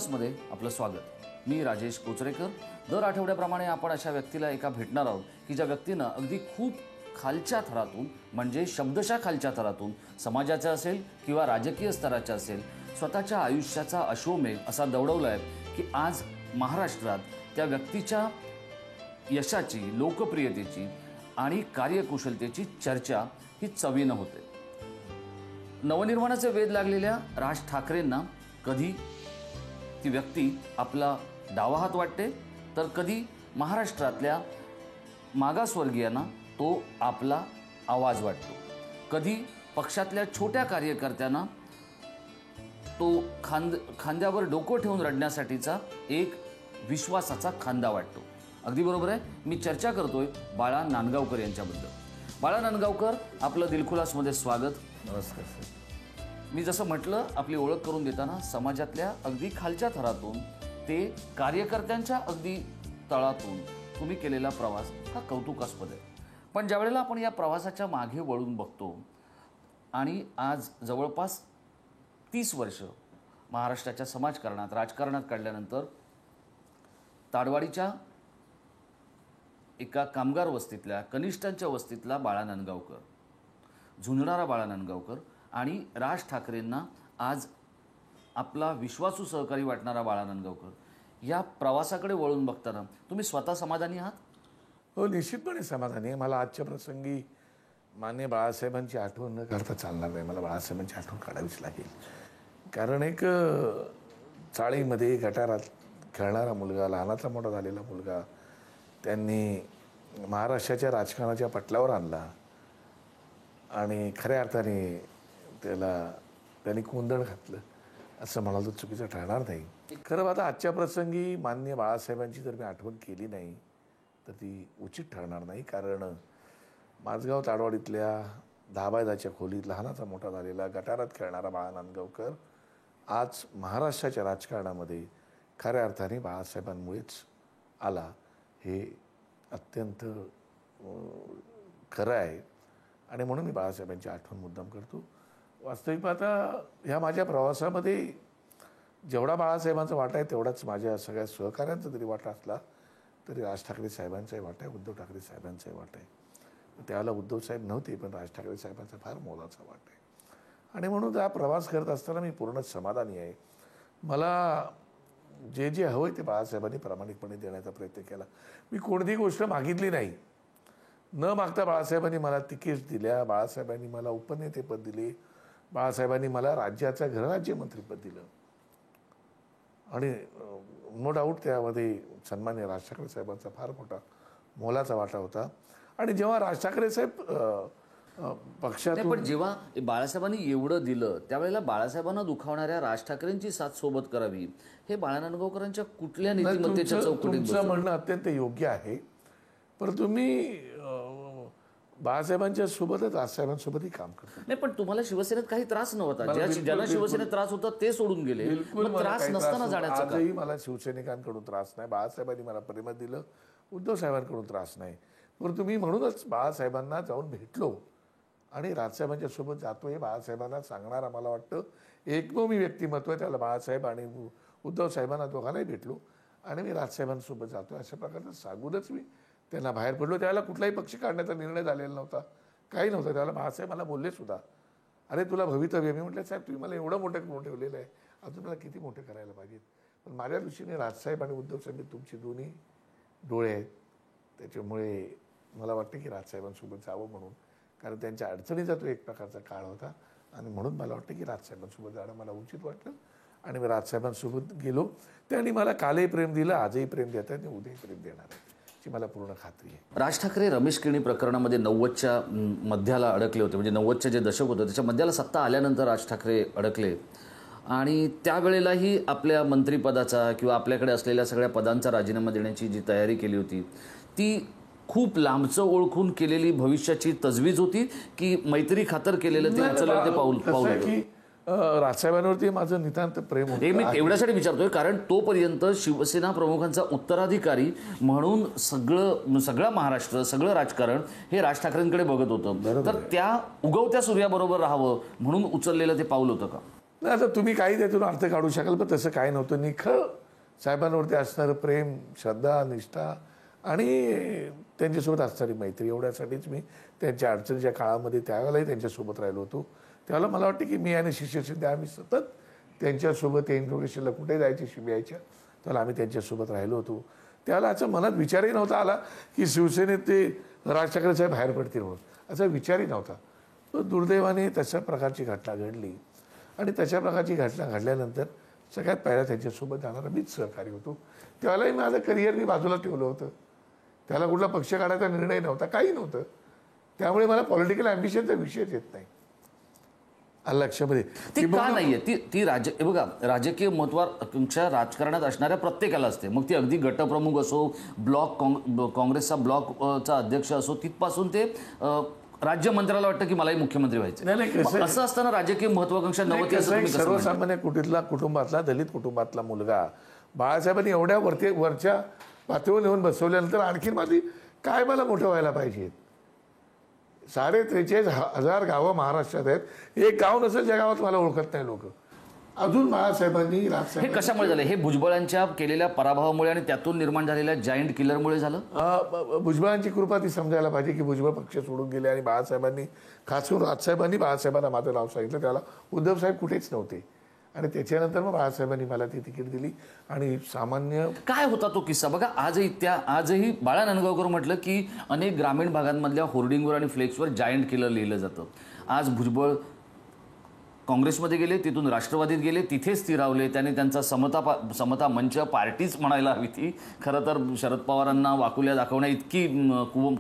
क्लासमध्ये आपलं स्वागत। मी राजेश कोचरेकर। दर आठवड्याप्रमाणे आपण अशा व्यक्तीला एका भेटणार आहोत की ज्या व्यक्तीनं अगदी खूप खालच्या थरातून म्हणजे शब्दशः खालच्या थरातून समाजाचा असेल किंवा राजकीय स्तराचा असेल स्वतःच्या आयुष्याचा अश्वमेघ असा दौडवलाय की आज महाराष्ट्रात त्या व्यक्तीच्या यशाची, लोकप्रियतेची आणि कार्यकुशलतेची चर्चा ही चवीनं होते। नवनिर्माणाचे वेध लागलेल्या राज ठाकरेंना कधी ती व्यक्ती आपला डावा हात वाटते तर कधी महाराष्ट्रातल्या मागासवर्गीयांना तो आपला आवाज वाटतो। कधी पक्षातल्या छोट्या कार्यकर्त्यांना तो खांद्यावर डोकं ठेवून रडण्यासाठीचा एक विश्वासाचा खांदा वाटतो। अगदी बरोबर आहे, मी चर्चा करतोय बाळा नांदगावकर यांच्याबद्दल। बाळा नांदगावकर, आपलं दिलखुलासमध्ये स्वागत। नमस्कार सर। मी जसं म्हटलं, आपली ओळख करून देताना समाजातल्या अगदी खालच्या थरातून ते कार्यकर्त्यांच्या अगदी तळातून तुम्ही केलेला प्रवास हा कौतुकास्पद आहे। पण ज्यावेळेला आपण या प्रवासाच्या मागे वळून बघतो आणि आज जवळपास 30 वर्ष महाराष्ट्राच्या समाजकारणात, राजकारणात काढल्यानंतर ताडवाडीच्या एका कामगार वस्तीतल्या, कनिष्ठांच्या वस्तीतला बाळा नांदगावकर, झुंजणारा बाळा नांदगावकर आणि राज ठाकरेंना आज आपला विश्वासू सहकारी वाटणारा बाळा नांदगावकर, या प्रवासाकडे वळून बघताना तुम्ही स्वतः समाधानी आहात? हो, निश्चितपणे समाधानी आहे। मला आजच्या प्रसंगी माननीय बाळासाहेबांची आठवण न करता चालणार नाही। मला बाळासाहेबांची आठवण काढावीच लागेल, कारण एक चाळीमध्ये गटारात खेळणारा मुलगा, लहानाचा मोठा झालेला मुलगा त्यांनी महाराष्ट्राच्या राजकारणाच्या पटलावर आणला आणि खऱ्या अर्थाने त्यांनी कोंदण घातलं असं म्हणाल तर चुकीचं ठरणार नाही। खरं आता आजच्या प्रसंगी माननीय बाळासाहेबांची जर मी आठवण केली नाही तर ती उचित ठरणार नाही, कारण माझगाव ताडवाडीतल्या 10x10च्या खोलीत लहानाचा मोठा झालेला गटारात खेळणारा बाळा नांदगावकर आज महाराष्ट्राच्या राजकारणामध्ये खऱ्या अर्थाने बाळासाहेबांमुळेच आला, हे अत्यंत खरं आहे आणि म्हणून मी बाळासाहेबांची आठवण मुद्दाम करतो। वास्तविक पाहता ह्या माझ्या प्रवासामध्ये जेवढा बाळासाहेबांचा वाटा आहे तेवढाच माझ्या सगळ्या सहकाऱ्यांचा जरी वाटा असला तरी राज ठाकरे साहेबांचाही वाटा आहे, उद्धव ठाकरे साहेबांचाही वाटा आहे। त्यावेळेला उद्धव साहेब नव्हते, पण राज ठाकरे साहेबांचा फार मोलाचा वाटा आहे आणि म्हणून हा प्रवास करत असताना मी पूर्ण समाधानी आहे। मला जे जे हवं आहे ते बाळासाहेबांनी प्रामाणिकपणे देण्याचा प्रयत्न केला। मी कोणतीही गोष्ट मागितली नाही, न मागता बाळासाहेबांनी मला तिकीट दिल्या, बाळासाहेबांनी मला उपनेतेपद दिले, बाळासाहेबांनी मला राज्याचं गृहराज्यमंत्रीपद दिलं आणि नो डाऊट त्यामध्ये सन्मान्य राज ठाकरे साहेबांचा फार मोठा मोलाचा वाटा होता। आणि जेव्हा राज ठाकरे साहेब पक्षातून, पण जेव्हा बाळासाहेबांनी एवढं दिलं त्यावेळेला बाळासाहेबांना दुखावणाऱ्या राज ठाकरेंची साथ सोबत करावी हे बाळा नांदगावकरांच्या कुठल्या नीतिमत्तेच्या चौकटीत? तुमचं म्हणणं अत्यंत योग्य आहे, पण तुम्ही बाळासाहेबांच्या सोबतच राजसाहेबांसोबतही काम करता। नाही, पण तुम्हाला शिवसेनेत काही त्रास नव्हता, ज्यांना शिवसेनेत त्रास होता ते सोडून गेले, त्रास नसताना जाण्याचा आजही मला शिवसैनिकांकडून त्रास नाही। बाळासाहेबांनी मला प्रेम दिलं, उद्धव साहेबांकडून त्रास नाही, परंतु मी म्हणूनच बाळासाहेबांना जाऊन भेटलो आणि राजसाहेबांच्या सोबत जातोय। बाळासाहेबांना सांगणारा मला वाटतं एकमेव व्यक्तिमत्व आहे, त्याला बाळासाहेब आणि उद्धव साहेबांना दोघांनाही भेटलो आणि मी राजसाहेबांसोबत जातोय अशा प्रकारचं सांगूनच मी त्यांना बाहेर पडलो। त्यावेळेला कुठलाही पक्ष काढण्याचा निर्णय झालेला नव्हता, काही नव्हतं। त्याला बाळासाहेब मला बोलले सुद्धा, अरे तुला भवितव्य। मी म्हटलं साहेब तुम्ही मला एवढं मोठं करून ठेवलेलं आहे, अजून मला किती मोठं करायला पाहिजेत। पण माझ्या दृष्टीने राजसाहेब आणि उद्धव साहेब तुमची दोन्ही डोळे आहेत, त्याच्यामुळे मला वाटतं की राजसाहेबांसोबत जावं म्हणून, कारण त्यांच्या अडचणीचा तो एक प्रकारचा काळ होता आणि म्हणून मला वाटतं की राजसाहेबांसोबत जाणं मला उचित वाटलं आणि मी राजसाहेबांसोबत गेलो। त्यांनी मला कालही प्रेम दिलं, आजही प्रेम देतात आणि उद्याही प्रेम देणार आहे ची मला पूर्ण खात्री आहे। राज ठाकरे रमेश केणी प्रकरणामध्ये 90च्या मध्याला अडकले होते, म्हणजे 90चे जे दशक होतं त्याच्या मध्याला सत्ता आल्यानंतर राज ठाकरे अडकले आणि त्यावेळेलाही आपल्या मंत्रिपदाचा किंवा आपल्याकडे असलेल्या सगळ्या पदांचा राजीनामा देण्याची जी तयारी केली होती ती खूप लांबचं ओळखून केलेली भविष्याची तजवीज होती की मैत्री खातर केलेलं ते उचललं ते पाऊल की राजसाहेबांवरती माझं नितांत प्रेम होतं। हे मी एवढ्यासाठी विचारतोय कारण तोपर्यंत शिवसेना प्रमुखांचा उत्तराधिकारी म्हणून सगळं महाराष्ट्र, सगळं राजकारण हे राज ठाकरेंकडे बघत होतं, तर त्या उगवत्या सूर्याबरोबर राहावं म्हणून उचललेलं ते पाऊल होतं का? नाही आता तुम्ही काही त्यातून अर्थ काढू शकाल, पण तसं काय नव्हतं. निखळ साहेबांवरती असणारं प्रेम, श्रद्धा, निष्ठा आणि त्यांच्यासोबत असणारी मैत्री, एवढ्यासाठीच मी त्यांच्या अडचणीच्या काळामध्ये त्यावेळेलाही त्यांच्यासोबत राहिलो होतो. त्यावेळेला मला वाटतं की मी आणि शिष्यसिद्धी आम्ही सतत त्यांच्यासोबत इंट्रोगेशनला कुठे जायचे शिबियाच्या, त्याला आम्ही त्यांच्यासोबत राहिलो होतो. त्याला असं मनात विचारही नव्हता आला की शिवसेनेत ते राज ठाकरे साहेब बाहेर पडतील म्हणून, असा विचारही नव्हता. तो दुर्दैवाने तशा प्रकारची घटना घडली आणि तशा प्रकारची घटना घडल्यानंतर सगळ्यात पहिला त्यांच्यासोबत जाणारा मीच सहकारी होतो. त्यावेळेलाही माझं करिअर मी बाजूला ठेवलं होतं. त्याला कुठला पक्ष काढायचा निर्णय नव्हता, काही नव्हतं. त्यामुळे मला पॉलिटिकल ॲम्बिशनचा विषयच येत नाही. आलं लक्षामध्ये. ती का नाहीये ती हे बघा, राजकीय महत्वाकांक्षा राजकारणात असणाऱ्या प्रत्येकाला असते. मग ती अगदी गटप्रमुख असो, काँग्रेसचा ब्लॉकचा अध्यक्ष असो, तिथपासून ते राज्यमंत्र्याला वाटतं की मलाही मुख्यमंत्री व्हायचं. असं असताना राजकीय महत्वाकांक्षा नव्हती असं तुम्ही कसं म्हणता? सर्वसामान्य कुटुंबातला, दलित कुटुंबातला मुलगा बाळासाहेबांनी एवढ्या वरच्या पातळीवर नेऊन बसवल्यानंतर आणखीन काय मला मोठं व्हायला पाहिजे. 43,000 गावं महाराष्ट्रात आहेत. एक गाव नसेल ज्या गावात मला ओळखत नाही लोक. अजून बाळासाहेबांनी हे कशामुळे झालं? हे भुजबळांच्या केलेल्या पराभवामुळे आणि त्यातून निर्माण झालेल्या जायंट किलरमुळे झालं? भुजबळांची कृपा ती समजायला पाहिजे की भुजबळ पक्ष सोडून गेले आणि बाळासाहेबांनी, खास करून राजसाहेबांनी बाळासाहेबांना माझं नाव सांगितलं. त्याला उद्धव साहेब कुठेच नव्हते आणि त्याच्यानंतर मग बाळासाहेबांनी मला ती तिकीट दिली. आणि सामान्य काय होता तो किस्सा बघा. आजही बाळा नांदगावकर म्हटलं की अनेक ग्रामीण भागांमधल्या होर्डिंगवर आणि फ्लेक्सवर जायंट किलर लिहिलं जातं. आज भुजबळ काँग्रेसमध्ये गेले, तिथून राष्ट्रवादीत गेले, तिथे स्थिरावले. त्याने त्यांचा समता मंच पार्टीच म्हणायला हवी ती. खरं तर शरद पवारांना वाकुल्या दाखवण्या इतकी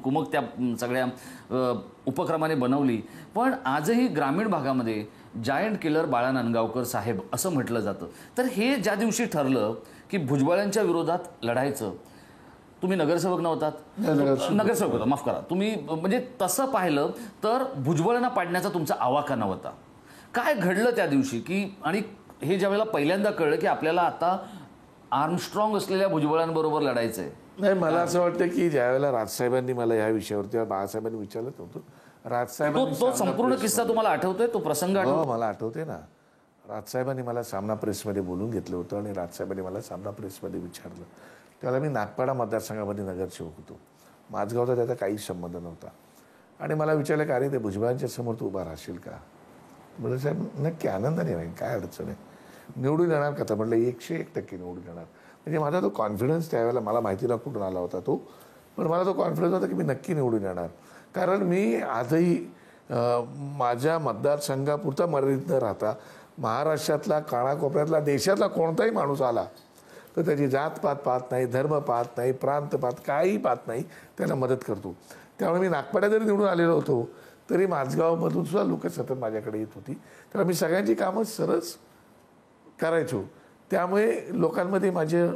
कुमक त्या सगळ्या उपक्रमाने बनवली. पण आजही ग्रामीण भागामध्ये जायंट किलर बाळा नांदगावकर साहेब असं म्हटलं जातं. तर हे ज्या दिवशी ठरलं की भुजबळांच्या विरोधात लढायचं, तुम्ही नगरसेवक नव्हतात? नगरसेवक होता, माफ करा. तुम्ही म्हणजे तसं पाहिलं तर भुजबळांना पाडण्याचा तुमचा आवाका होता. काय घडलं त्या दिवशी की, आणि हे ज्या वेळेला पहिल्यांदा कळलं की आपल्याला आता आर्मस्ट्रॉंग असलेल्या भुजबळांबरोबर लढायचंय? नाही, मला असं वाटतं की ज्यावेळेला राजसाहेबांनी मला या विषयावरती बाळासाहेबांनी विचारलं होतं, राजसाहेबांनी तो संपूर्ण किस्सा तुम्हाला आठवतोय? तो प्रसंग हो मला आठवते ना. राजसाहेबांनी मला सामना प्रेसमध्ये बोलून घेतलं होतं आणि राजसाहेबांनी मला सामना प्रेसमध्ये विचारलं. त्यावेळेला मी नागपाडा मतदारसंघामध्ये नगरसेवक होतो. माझगावचा त्याचा काहीच संबंध नव्हता. आणि मला विचारलं का, अरे ते भुजबळांच्या समोर तू उभा राहशील का? म्हटलं साहेब नक्की, आनंदाने राहील, काय अडचण आहे. निवडून येणार का? तर म्हटलं 101% निवडून येणार. म्हणजे माझा तो कॉन्फिडन्स त्यावेळेला, मला माहिती ना कुठून आला होता तो, पण मला तो कॉन्फिडन्स होता की मी नक्की निवडून येणार. कारण मी आजही माझ्या मतदारसंघापुरता मर्यादित न राहता महाराष्ट्रातला, कानाकोपऱ्यातला, देशातला कोणताही माणूस आला तर त्याची जातपात पाहत नाही, धर्म पाहत नाही, प्रांत पाहत काही पाहत नाही, त्याला मदत करतो. त्यामुळे मी नागपाड्यात जरी निवडून आलेलो होतो तरी माझगावमधून सुद्धा लोक सतत माझ्याकडे येत होती. तर मी सगळ्यांची कामं सरस करायचो. त्यामुळे लोकांमध्ये माझे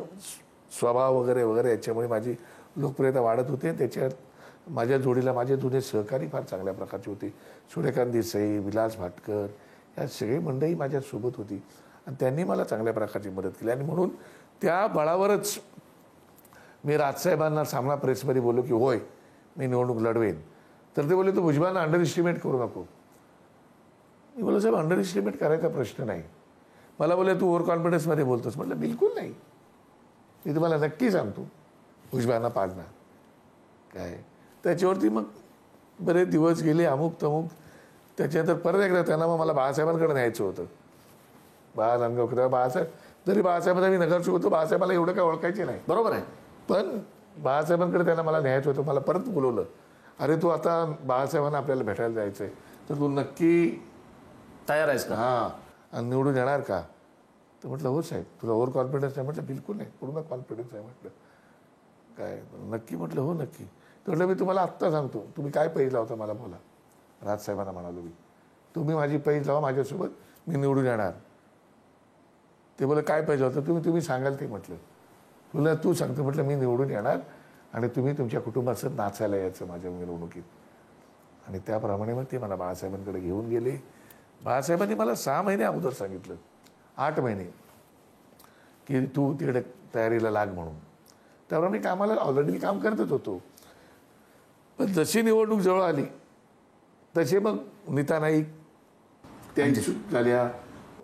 स्वभाव वगैरे वगैरे याच्यामुळे माझी लोकप्रियता वाढत होते. त्याच्यात माझ्या जोडीला माझे जुने सहकारी फार चांगल्या प्रकारचे होते. सूर्यकांत देसाई, विलास भाटकर, या सगळी मंडळी माझ्यासोबत होती आणि त्यांनी मला चांगल्या प्रकारची मदत केली. आणि म्हणून त्या बळावरच मी राजसाहेबांना सामना प्रेसमध्ये बोललो की होय मी निवडणूक लढवेन. तर ते बोलले तू भुजबळांना अंडर एस्टिमेट करू नको. मी बोललो साहेब अंडर एस्टिमेट करायचा प्रश्न नाही. मला बोलले तू ओव्हर कॉन्फिडन्समध्ये बोलतोस. म्हटलं बिलकुल नाही, मी तुम्हाला नक्की सांगतो भुजबळांना पाडणार. काय त्याच्यावरती मग बरेच दिवस गेले, अमुक तमुक. त्याच्यानंतर परत एकदा त्यांना मग मला बाळासाहेबांकडे न्यायचं होतं. नांदगावकर बाळासाहेब, जरी बाळासाहेबांना मी नगरसेवक होतो, बाळासाहेबाला एवढं काय ओळखायचे नाही, बरोबर आहे. पण बाळासाहेबांकडे त्यांना मला न्यायचं होतं. मला परत बोलवलं, अरे तू आता बाळासाहेबांना आपल्याला भेटायला जायचंय तर तू नक्की तयार आहेस का? हां, आणि निवडून येणार का? तर म्हटलं हो साहेब, तुला ओव्हर कॉन्फिडन्स आहे? म्हटलं बिलकुल नाही, पूर्ण कॉन्फिडन्स आहे. म्हटलं काय नक्की? म्हटलं हो नक्की. तर म्हटलं मी तुम्हाला आत्ता सांगतो, तुम्ही काय पैज लावता मला बोला. राजसाहेबांना म्हणालो मी, तुम्ही माझी पैज लावा माझ्यासोबत, मी निवडून येणार. ते बोला काय पैज लावतं तुम्ही सांगाल ते. म्हटलं तुला तू सांगतो. म्हटलं मी निवडून येणार आणि तुम्ही तुमच्या कुटुंबाचं नाचायला यायचं माझ्या मिरवणुकीत. आणि त्याप्रमाणे मग ते मला बाळासाहेबांकडे घेऊन गेले. बाळासाहेबांनी मला 6 महिने अगोदर सांगितलं, 8 महिने, की तू तिकडे तयारीला लाग म्हणून. त्यावर मी कामाला ऑलरेडी काम करतच होतो. पण जशी निवडणूक जवळ आली तसे मग नीता नाईक त्या इच्छुक झाल्या,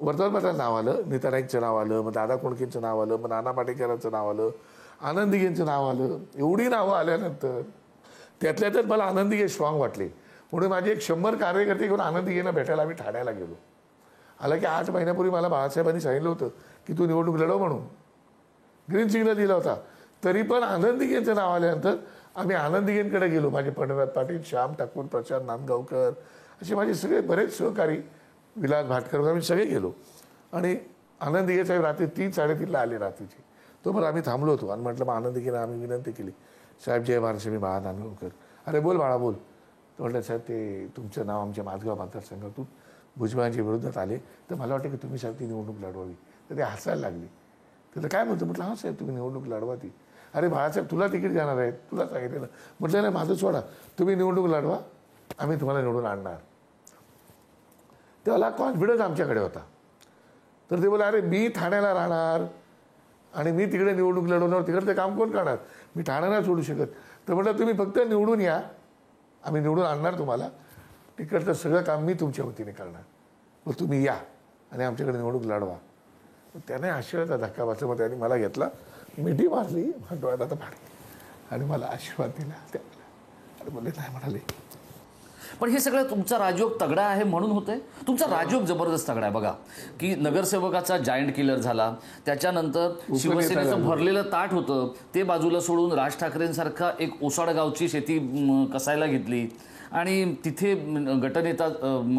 वर्तमानपत्रात नाव आलं, नीता नाईकचं नाव आलं, मग दादा कोंडकेंचं नाव आलं, मग नाना पाटेकरांचं नाव आलं, आनंद दिघेंचं नाव आलं. एवढी नावं आल्यानंतर त्यातल्या त्यात मला आनंद दिघे स्ट्रॉंग वाटले, म्हणून माझे 100 कार्यकर्ते घेऊन आनंद दिघेंना भेटायला आम्ही ठाण्याला गेलो. आला की 8 महिन्यापूर्वी मला बाळासाहेबांनी सांगितलं होतं की तू निवडणूक लढव म्हणून, ग्रीन सिग्नल दिला होता. तरी पण आनंद दिघेंचं नाव आल्यानंतर आम्ही आनंद दिघेंकडे गेलो. माझे पंढरनाथ पाटील, श्याम ठाकूर, प्रशांत नांदगावकर असे माझे सगळे बरेच सहकारी, विलास भाटकर, आम्ही सगळे गेलो. आणि आनंद दिघे साहेब रात्री 3-3:30ला आले रात्रीचे. तोपर्यंत आम्ही थांबलो होतो आणि म्हटलं मग आनंद दिघेंना आम्ही विनंती केली, साहेब जय महाराष्ट्र, मी बाळा नांदगावकर. अरे बोल बाळा बोल. तो म्हटलं साहेब ते तुमचं नाव आमच्या माझगाव मतदारसंघातून भुजबळांच्या विरोधात आले, तर मला वाटतं की तुम्ही साहेब ती निवडणूक लढवावी. तर ते हसायला लागली. त्याला काय म्हणतो, म्हटलं हा साहेब तुम्ही निवडणूक लढवा ती. अरे बाळासाहेब तुला तिकीट देणार आहे, तुला सांगितलं ना. म्हटलं नाही माझं सोडा, तुम्ही निवडणूक लढवा, आम्ही तुम्हाला निवडून आणणार. त्याला कॉन्फिडन्स आमच्याकडे होता. तर ते बोला अरे मी ठाण्याला राहणार आणि मी तिकडे निवडणूक लढवणार, तिकडे ते काम कोण करणार, मी ठाण्याला सोडू शकत. तर म्हटलं तुम्ही फक्त निवडून या, आम्ही निवडून आणणार तुम्हाला, तिकडचं सगळं काम मी तुमच्या वतीने करणार, मग तुम्ही या आणि आमच्याकडे निवडणूक लढवा. त्याने आशीर्वादाचा धक्का बसला. मग त्यांनी मला घेतला, मिठी मारली, डोळ्यात आता पाणी, आणि मला आशीर्वाद दिला. आणि बोलले नाही म्हणाले. पण हे सगळं तुमचा राजयोग तगडा आहे म्हणून होतंय. तुमचा राजयोग जबरदस्त तगडा आहे. बघा की नगरसेवकाचा जायंट किलर झाला, त्याच्यानंतर शिवसेनेचं भरलेलं ताट होतं ते बाजूला सोडून राज ठाकरेंसारखा एक ओसाड गावची शेती कसायला घेतली आणि तिथे गटनेता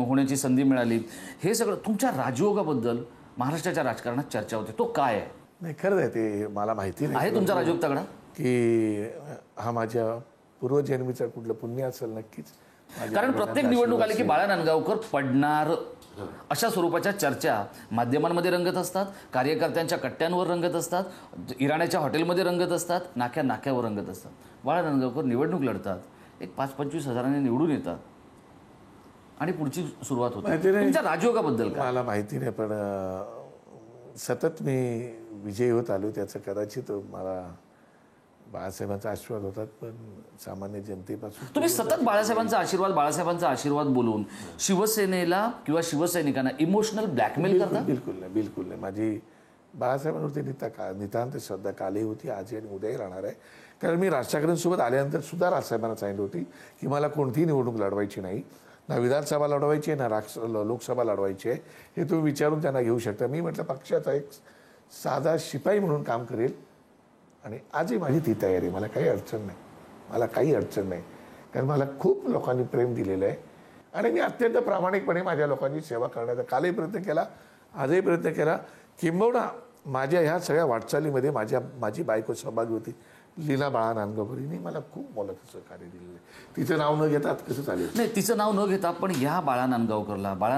होण्याची संधी मिळाली. हे सगळं तुमच्या राजयोगाबद्दल महाराष्ट्राच्या राजकारणात चर्चा होते, तो काय आहे? नाही खरंच आहे ते, मला माहिती नाही आहे तुमचा राजयोग तगडा की हा माझ्या पूर्वजन्मीचा कुठलं पुण्य असेल नक्कीच. कारण प्रत्येक निवडणूक आली की बाळा नांदगावकर पडणार अशा स्वरूपाच्या चर्चा माध्यमांमध्ये रंगत असतात, कार्यकर्त्यांच्या कट्ट्यांवर रंगत असतात, इराण्याच्या हॉटेलमध्ये रंगत असतात, नाक्यावर रंगत असतात. बाळा नांदगावकर निवडणूक लढतात, एक 5-25 हजारांनी निवडून येतात आणि पुढची सुरुवात होते. तुमच्या राजयोगाबद्दल काय? मला माहिती नाही, पण सतत मी विजयी होत आलो, त्याचं कदाचित मला बाळासाहेबांचा आशीर्वाद होतात, पण सामान्य जनतेपासून तुम्ही सतत बाळासाहेबांचा आशीर्वाद बोलून शिवसेनेला किंवा शिवसैनिकांना इमोशनल ब्लॅकमेल करता? बिलकुल नाही. माझी बाळासाहेबांवरती नितांत श्रद्धा कालही होती, आजही आणि उद्याही राहणार आहे. कारण मी राज ठाकरेंसोबत आल्यानंतर सुद्धा राजसाहेबांना सांगितलं होती की मला कोणतीही निवडणूक लढवायची नाही, ना विधानसभा लढवायची आहे, ना लोकसभा लढवायची आहे. हे तुम्ही विचारून त्यांना घेऊ शकता. मी म्हटलं पक्षाचा एक साधा शिपाई म्हणून काम करेल, आणि आजही माझी ती तयारी. मला काही अडचण नाही, कारण मला खूप लोकांनी प्रेम दिलेलं आहे आणि मी अत्यंत प्रामाणिकपणे माझ्या लोकांची सेवा करण्याचा कालही प्रयत्न केला, आजही प्रयत्न केला. किंबहुना माझ्या ह्या सगळ्या वाटचालीमध्ये माझी बायको सहभागी होती, लीना बाळा नांदगावकरींनी मला खूप मोलाचं सहकार्य दिलेलं आहे. तिचं नाव न घेता कसं चालेल? नाही, तिचं नाव न घेता, पण ह्या बाळा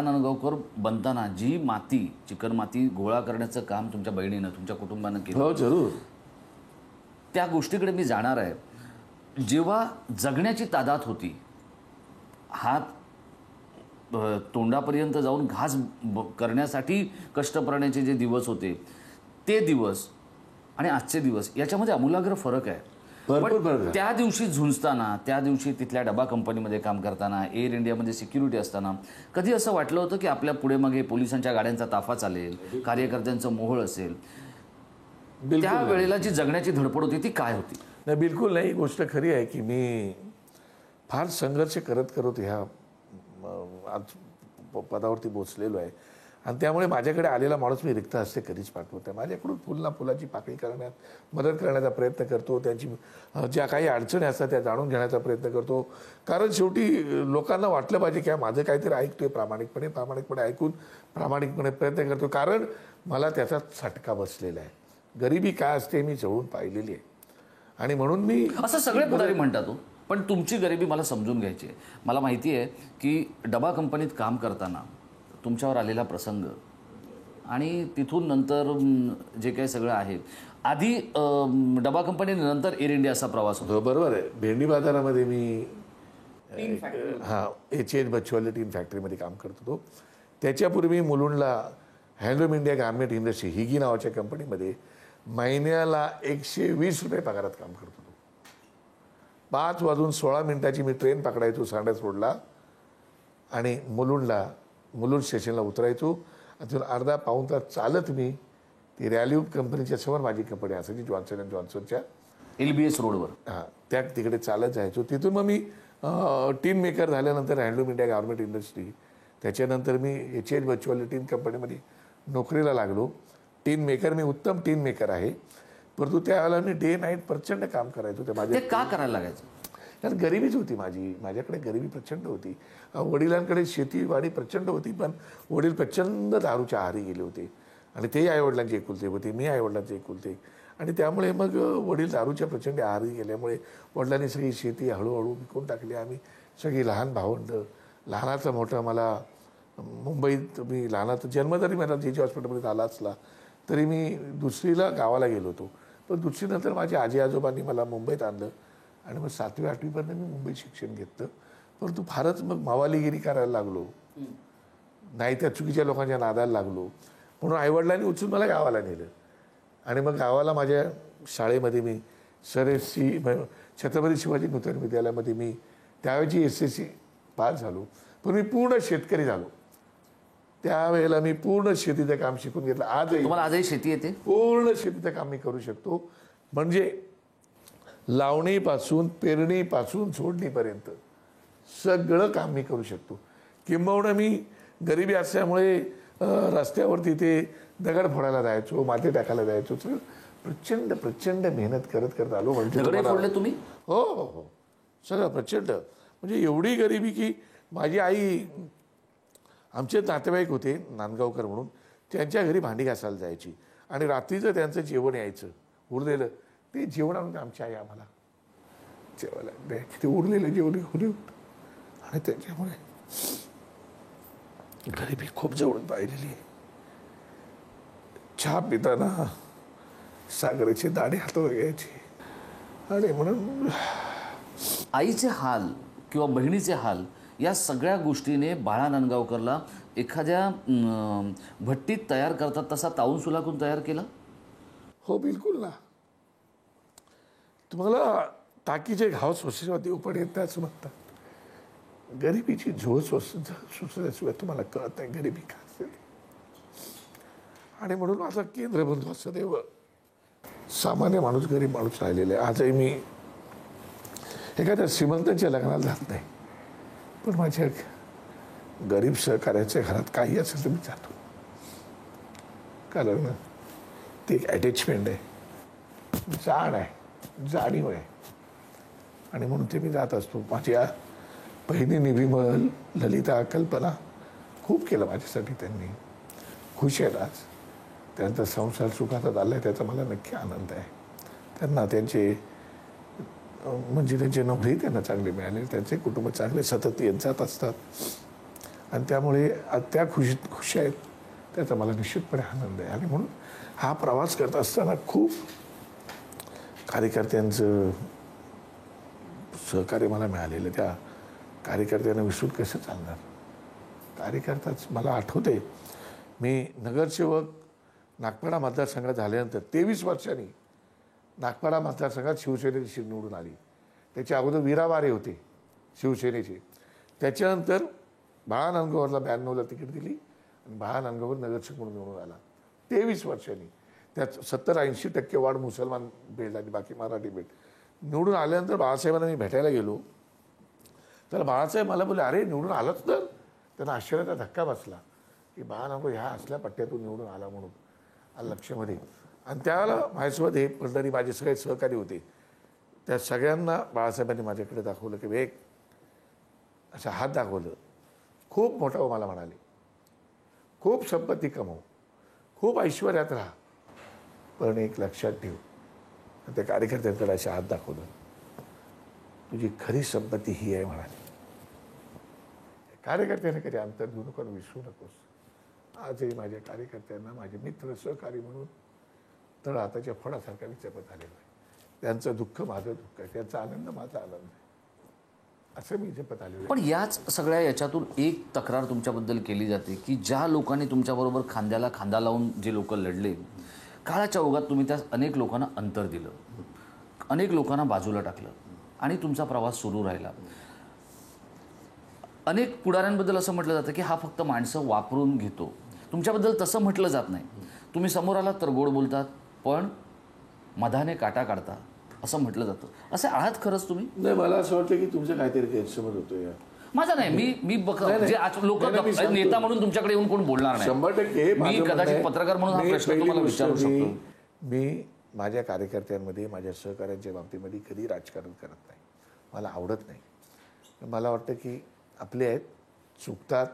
नांदगावकर बनताना जी माती, चिकन माती गोळा करण्याचं काम तुमच्या बहिणीनं, तुमच्या कुटुंबानं केलं. हो जरूर. त्या गोष्टीकडे मी जाणार आहे. जेव्हा जगण्याची तादाद होती, हात तोंडापर्यंत जाऊन घास करण्यासाठी कष्ट करण्याचे जे दिवस होते, ते दिवस आणि आजचे दिवस याच्यामध्ये आमूलाग्र फरक आहे. पण त्या दिवशी झुंजताना, त्या दिवशी तिथल्या डबा कंपनीमध्ये काम करताना, एअर इंडियामध्ये सिक्युरिटी असताना कधी असं वाटलं होतं की आपल्या पुढे मागे पोलिसांच्या गाड्यांचा ताफा चालेल, कार्यकर्त्यांचं मोहळ असेल? त्या वेळेला जी जगण्याची धडपड होती ती काय होती? नाही, बिलकुल नाही. ही गोष्ट खरी आहे की मी फार संघर्ष करत ह्या आज पदावरती पोचलेलो आहे, आणि त्यामुळे माझ्याकडे आलेला माणूस मी रिक्त हस्ते कधीच पाठवत आहे. माझ्याकडून फुलाची पाकळी करण्यात मदत करण्याचा प्रयत्न करतो, त्यांची ज्या काही अडचणी असतात त्या जाणून घेण्याचा प्रयत्न करतो. कारण शेवटी लोकांना वाटलं पाहिजे की माझं काहीतरी ऐकतोय, प्रामाणिकपणे ऐकून प्रामाणिकपणे प्रयत्न करतो. कारण मला त्याचा चटका बसलेला आहे. गरिबी काय असते मी जवळून पाहिलेली आहे, आणि म्हणून मी असं सगळे पुढारी म्हणतात. पण तुमची गरिबी मला समजून घ्यायची आहे. मला माहिती आहे की डबा कंपनीत काम करताना तुमच्यावर आलेला प्रसंग आणि तिथून नंतर जे काही सगळं आहे, आधी डबा कंपनी नंतर एअर इंडिया असा प्रवास होतो. बरोबर आहे. भेंडी बाजारामध्ये मी HH बच्चूवाले टीन फॅक्टरीमध्ये काम करत होतो. त्याच्यापूर्वी मुलुंडला हँडलूम इंडिया गार्मेंट इंडस्ट्री हिगी नावाच्या कंपनीमध्ये महिन्याला 120 रुपये पगारात काम करत होतो. 5:16 मी ट्रेन पकडायचो सारनाथ रोडला आणि मुलुंड स्टेशनला उतरायचो. अजून अर्धा पाऊण तास चालत मी ती रॅल्यूब कंपनीच्या समोर माझी कपडे असायची जॉन्सन अँड जॉन्सनच्या, LBS रोडवर. हां, त्या तिकडे चालत जायचो. तिथून मग मी टीन मेकर झाल्यानंतर हँडलूम इंडिया गव्हर्नमेंट इंडस्ट्री, त्याच्यानंतर मी HH बच्चूवाली टीन कंपनीमध्ये नोकरीला लागलो. टीन मेकर, मी उत्तम टीन मेकर आहे, परंतु त्यावेळेला मी डे नाईट प्रचंड काम करायचो. ते ते माझ्या का करायला लागायचं? कारण गरिबीच होती माझ्याकडे गरिबी प्रचंड होती. वडिलांकडे शेतीवाडी प्रचंड होती, पण वडील प्रचंड दारूच्या आहारी गेले होते आणि ते आईवडिलांचे एकुलते होते, मी आईवडिलांचे एकुलते. आणि त्यामुळे मग वडील दारूच्या प्रचंड आहारी गेल्यामुळे वडिलांनी सगळी शेती हळूहळू विकून टाकली. आम्ही सगळी लहान भावंड, लहानाचा मोठा, मला मुंबईत, मी लहानाचा जन्म जरी मला JJ हॉस्पिटलमध्ये झाला असला तरी मी दुसरीला गावाला गेलो होतो. पण दुसरीनंतर माझ्या आजी आजोबांनी मला मुंबईत आणलं आणि मग 7वी 8वीपर्यंत मी मुंबईत शिक्षण घेतलं. परंतु फारच मग मावालीगिरी करायला लागलो, नाही त्या चुकीच्या लोकांच्या नादाला लागलो, म्हणून आईवडिलांनी उचलून मला गावाला नेलं. आणि मग गावाला माझ्या शाळेमध्ये मी छत्रपती शिवाजी नूतन विद्यालयामध्ये मी त्यावेळेची SSC पास झालो. पण मी पूर्ण शेतकरी झालो. त्यावेळेला मी पूर्ण शेतीचं काम शिकून घेतलं. तुम्हाला आजही शेती येते? पूर्ण शेतीचं काम मी करू शकतो. म्हणजे लावणीपासून, पेरणीपासून सोडणीपर्यंत सगळं काम मी करू शकतो. किंबहुना मी गरिबी असल्यामुळे रस्त्यावरती ते दगड फोडायला जायचो, माती टाकायला जायचो. प्रचंड प्रचंड मेहनत करत आलो. म्हणजे दगड फोडले तुम्ही? हो हो हो, सगळं प्रचंड. म्हणजे एवढी गरिबी की माझी आई, आमचे नातेवाईक होते नांदगावकर म्हणून, त्यांच्या घरी भांडी घासायला जायची आणि रात्रीचं त्यांचं जेवण यायचं उरलेलं, ते जेवण आणून आमची आई आम्हाला जेवायला द्यायची. ते उरलेलं जेवण घेऊन येऊन. आणि त्याच्यामुळे गरिबी खूप जवळून पाहिलेली आहे. चहा पिताना सागराचे दाणे हातात घ्यायचे. आणि म्हणून आईचे हाल किंवा बहिणीचे हाल या सगळ्या गोष्टीने बाळा नांदगावकरला एखाद्या भट्टीत तयार करतात तसा ताऊन सुलाखून तयार केला? हो, बिलकुल ना. तुम्हाला टाकीचे घाव सोसल्याशिवाय देव पण येत नाही असं म्हणतात. गरिबीची झोळ सोसल्याशिवाय तुम्हाला कळत नाही गरिबी का असते. आणि म्हणून माझा केंद्रबंधू असं देव, सामान्य माणूस, गरीब माणूस राहिलेला आहे. आजही मी एखाद्या श्रीमंतांच्या लग्नाला जात नाही, पण माझ्या गरीब सहकार्याच्या घरात काही असेल तर मी जातो. कारण ते एक अटॅचमेंट आहे, जाण आहे, जाणीव आहे. आणि म्हणून ते मी जात असतो. माझ्या बहिणीने विमल, ललिता, कल्पना खूप केलं माझ्यासाठी. त्यांनी खुश आहेत आज. त्यांचा संसार सुखाचा चालला आहे, त्याचा मला नक्की आनंद आहे. त्यांना त्यांचे म्हणजे त्यांचे नोकरी त्यांना चांगले मिळाले, त्यांचे कुटुंब चांगले सतत येत जात असतात आणि त्यामुळे त्या खुश आहेत, त्याचा मला निश्चितपणे आनंद आहे. आणि म्हणून हा प्रवास करत असताना खूप कार्यकर्त्यांचं सहकार्य मला मिळालेलं. त्या कार्यकर्त्यांना विसरून कसं चालणार. कार्यकर्ताच मला आठवते, मी नगरसेवक नागपाडा मतदारसंघात झाल्यानंतर 23 वर्षांनी नागपाडा मतदारसंघात शिवसेनेची निवडून आली. त्याच्या अगोदर वीरा वारे होते शिवसेनेचे. त्याच्यानंतर बाळा नांदगावरला 92ला तिकीट दिली आणि बाळा नांदगावर नगरसेवक म्हणून निवडून आला 23 वर्षांनी. त्यात 70-80% वाढ मुसलमान बेल्ट आणि बाकी मराठी बेल्ट. निवडून आल्यानंतर बाळासाहेबांना मी भेटायला गेलो, तर बाळासाहेब मला बोलले, अरे निवडून आलंच तर. त्यांना आश्चर्याचा धक्का बसला की बाळा नांदगाव ह्या असल्या पट्ट्यातून निवडून आला म्हणून आलं लक्षामध्ये. आणि त्यावेळेला माझ्यासोबत हे मंडळी माझे सगळे सहकारी होते. त्या सगळ्यांना बाळासाहेबांनी माझ्याकडे दाखवलं की वेग असं हात दाखवलं. खूप मोठा हो मला म्हणाले, खूप संपत्ती कमव, खूप ऐश्वर्यात राहा, पण एक लक्षात ठेव. त्या कार्यकर्त्यांकडे असे हात दाखवलं, तुझी खरी संपत्ती ही आहे म्हणाले. कार्यकर्त्यांना कधी अंतर देऊ नको, विसरू नकोस. आजही माझ्या कार्यकर्त्यांना माझे मित्र सहकारी म्हणून तर हाताच्या फळासारखा मी जपत आलेलो आहे. त्यांचं दुःख माझं दुःख आहे, त्यांचा आनंद माझा आनंद आहे, असं मी जपत आलेलो आहे. पण याच सगळ्या याच्यातून एक तक्रार तुमच्याबद्दल केली जाते की ज्या लोकांनी तुमच्याबरोबर खांद्याला खांदा लावून जे लोक लढले, काळाच्या ओघात तुम्ही त्या अनेक लोकांना अंतर दिलं, अनेक लोकांना बाजूला टाकलं आणि तुमचा प्रवास सुरू राहिला. अनेक पुढाऱ्यांबद्दल असं म्हटलं जातं की हा फक्त माणसं वापरून घेतो. तुमच्याबद्दल तसं म्हटलं जात नाही. तुम्ही समोर आलात तर गोड बोलतात, पण मधाने काटा काढता असं म्हटलं जातं. असे आहात खरंच तुम्ही? नाही, मला असं वाटतं की तुमचं काहीतरी गैरसमज होतो या. माझा नाही, मी जे आज लोक नेता म्हणून तुमच्याकडे येऊन कोण बोलणार नाही. 100% मी कदाचित पत्रकार म्हणून हा प्रश्न तुम्हाला विचारू शकतो. मी माझ्या कार्यकर्त्यांमध्ये, माझ्या सहकाऱ्यांच्या बाबतीमध्ये कधी राजकारण करत नाही. मला आवडत नाही. मला वाटतं की आपले आहेत, चुकतात,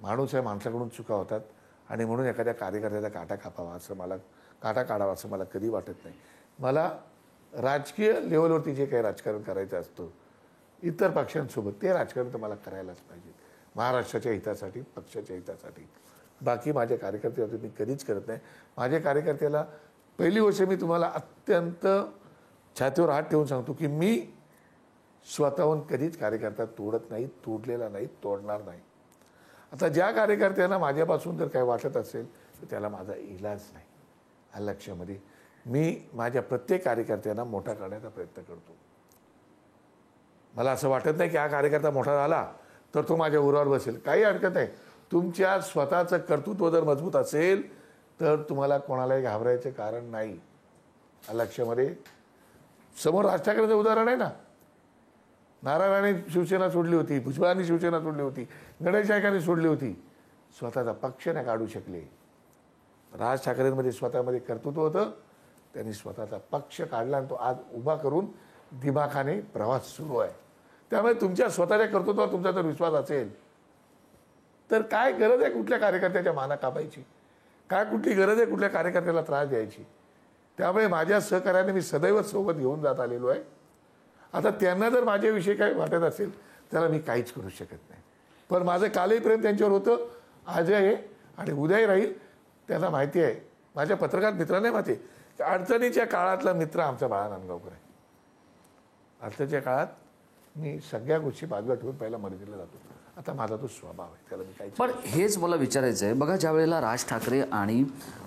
माणूस आहे, माणसाकडून चुका होतात आणि म्हणून एखाद्या कार्यकर्त्याचा काटा कापावा असं मला, काटा काढावा असं मला कधी वाटत नाही. मला राजकीय लेवलवरती जे काही राजकारण करायचं असतं इतर पक्षांसोबत, ते राजकारण तर मला करायलाच पाहिजे महाराष्ट्राच्या हितासाठी, पक्षाच्या हितासाठी. बाकी माझ्या कार्यकर्त्यावरती मी कधीच करत नाही. माझ्या कार्यकर्त्याला पहिली गोष्ट मी तुम्हाला अत्यंत छातीवर हात ठेवून सांगतो की मी स्वतःहून कधीच कार्यकर्ता तोडत नाही, तोडलेला नाही, तोडणार नाही. आता ज्या कार्यकर्त्यांना माझ्यापासून जर काही वाटत असेल तर त्याला माझा इलाज नाही. हा लक्षामध्ये मी माझ्या प्रत्येक कार्यकर्त्यांना मोठा करण्याचा प्रयत्न करतो. मला असं वाटत नाही की हा कार्यकर्ता मोठा झाला तर तो माझ्या उरावर बसेल, काही हरकत नाही. तुमच्या स्वतःचं कर्तृत्व जर मजबूत असेल तर तुम्हाला कोणालाही घाबरायचं कारण नाही. लक्षामध्ये समोर राज ठाकरेंचं उदाहरण आहे ना. नारायणाने शिवसेना सोडली होती, भुजबळांनी शिवसेना सोडली होती, गणेश नाईकांनी सोडली होती, स्वतःचा पक्ष नाही काढू शकले. राज ठाकरेंमध्ये स्वतःमध्ये कर्तृत्व होतं, त्यांनी स्वतःचा पक्ष काढला आणि तो आज उभा करून दिमाखाने प्रवास सुरू आहे. त्यामुळे तुमच्या स्वतःच्या कर्तृत्वावर तुमचा जर विश्वास असेल तर काय गरज आहे कुठल्या कार्यकर्त्याच्या माना कापायची, काय कुठली गरज आहे कुठल्या कार्यकर्त्याला त्रास द्यायची. त्यामुळे माझ्या सहकार्याने मी सदैव सोबत घेऊन जात आलेलो आहे. आता त्यांना जर माझ्याविषयी काही वाटत असेल त्याला मी काहीच करू शकत नाही. पण माझं कालही प्रेम त्यांच्यावर होतं, आजही आहे आणि उद्याही राहील. त्यांना माहिती आहे, माझ्या पत्रकार मित्रांना माहिती आहे की अडचणीच्या काळातला मित्र आमचा बाळा नांदगावकर आहे. अडचणीच्या काळात मी सगळ्या गोष्टी बाजूला ठेवून पहिला मदतीला जातो. आता माझा तो स्वभाव आहे, त्याला मी काही. पण हेच मला विचारायचं आहे. बघा, ज्या वेळेला राज ठाकरे आणि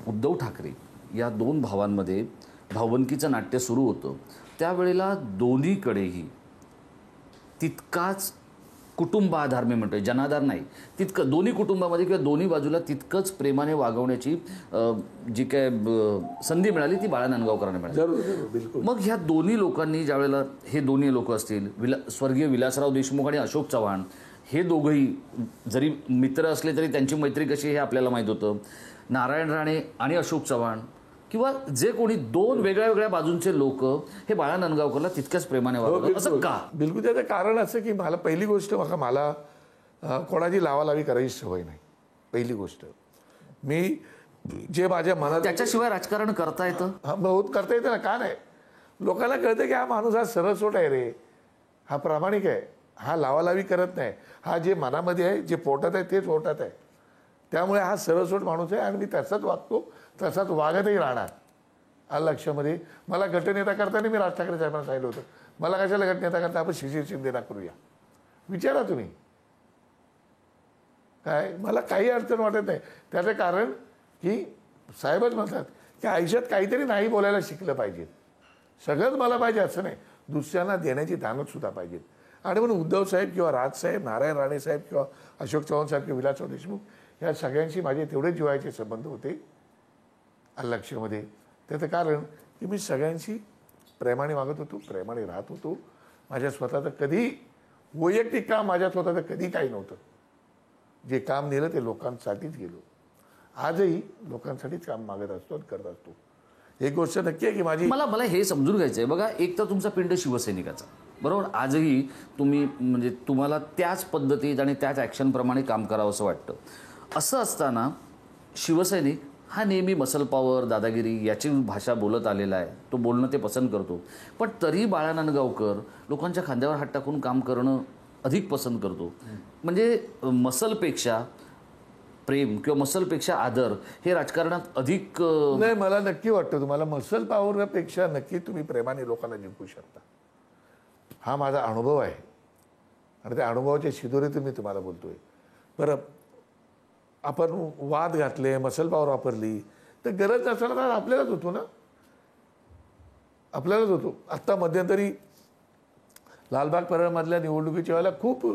उद्धव ठाकरे या दोन भावांमध्ये भावंकीचं नाट्य सुरू होतं त्यावेळेला दोन्हीकडेही तितकाच कुटुंब आधार, मी म्हणतोय जनाधार नाही, तितकं दोन्ही कुटुंबामध्ये किंवा दोन्ही बाजूला तितकंच प्रेमाने वागवण्याची जी काय संधी मिळाली ती बाळा नांदगावकरांना मिळाली. जरूर, बिलकुल. मग ह्या दोन्ही लोकांनी ज्या वेळेला, हे दोन्ही लोक असतील, स्वर्गीय विलासराव देशमुख आणि अशोक चव्हाण, हे दोघंही जरी मित्र असले तरी त्यांची मैत्री कशी हे आपल्याला माहीत होतं. नारायण राणे आणि अशोक चव्हाण किंवा जे कोणी दोन वेगळ्या वेगळ्या बाजूंचे लोक हे बाळा नांदगावकरला तितक्याच प्रेमाने वागवतात, असं का? बिलकुल. त्याचं कारण असं की मला पहिली गोष्ट, मला कोणाची लावालावी करायची सवय नाही. पहिली गोष्ट, मी जे माझ्या मनात, त्याच्याशिवाय राजकारण करता येतं? बहुत करता येतं ना, का नाही. लोकांना कळतं की हा माणूस हा सरळसोट आहे रे, हा प्रामाणिक आहे, हा लावालावी करत नाही, हा जे मनामध्ये आहे, जे पोटात आहे तेच पोटात आहे. त्यामुळे हा सरळसोट माणूस आहे आणि मी तसाच वागतो, तसाच वागतही राहणार. आलं लक्षामध्ये. मला गटनेता करताना मी राज ठाकरे साहेबांना सांगितलं होतं, मला कशाला गटनेता करता, आपण शिशिर शिंदेना करूया. विचारा तुम्ही. काय मला काही अडचण वाटत नाही. त्याचं कारण की साहेबच म्हणतात की आयुष्यात काहीतरी नाही बोलायला शिकलं पाहिजे. सगळंच मला पाहिजे असं नाही, दुसऱ्यांना देण्याची दानत सुद्धा पाहिजे. आणि म्हणून उद्धव साहेब किंवा राजसाहेब, नारायण राणे साहेब किंवा अशोक चव्हाण साहेब किंवा विलासराव देशमुख या सगळ्यांशी माझे तेवढे जिव्हाळ्याचे संबंध होते. लक्षामध्ये. त्याचं कारण की मी सगळ्यांशी प्रेमाने वागत होतो, प्रेमाने राहत होतो. माझ्या स्वतःचं कधी वैयक्तिक काम माझ्या स्वतःचं कधी काही नव्हतं. जे काम नेलं ते लोकांसाठीच गेलो. आजही लोकांसाठीच काम मागत असतो आणि करत असतो. एक गोष्ट नक्की आहे की माझी, मला हे समजून घ्यायचं आहे. बघा, एक तर तुमचा पिंड शिवसैनिकाचा, बरोबर, आजही तुम्ही म्हणजे तुम्हाला त्याच पद्धतीत आणि त्याच ॲक्शनप्रमाणे काम करावं असं वाटतं. असं असताना शिवसैनिक हा नेहमी मसल पॉवर, दादागिरी याची भाषा बोलत आलेला आहे, तो बोलणं ते पसंत करतो. पण तरी बाळा नांदगावकर लोकांच्या खांद्यावर हात टाकून काम करणं अधिक पसंत करतो. म्हणजे मसलपेक्षा प्रेम किंवा मसलपेक्षा आदर हे राजकारणात अधिक नाही. मला नक्की वाटतं तुम्हाला मसल पॉवरपेक्षा नक्की तुम्ही प्रेमाने लोकांना जिंकू शकता. हा माझा अनुभव आहे आणि त्या अनुभवाच्या शिदोरीतून मी तुम्हाला बोलतोय. बरं, आपण वाद घातले, मसल पॉवर वापरली तर गरज नसताना तर आपल्यालाच होतो ना, आपल्यालाच होतो. आत्ता मध्यंतरी लालबाग परळमधल्या निवडणुकीच्या वेळेला खूप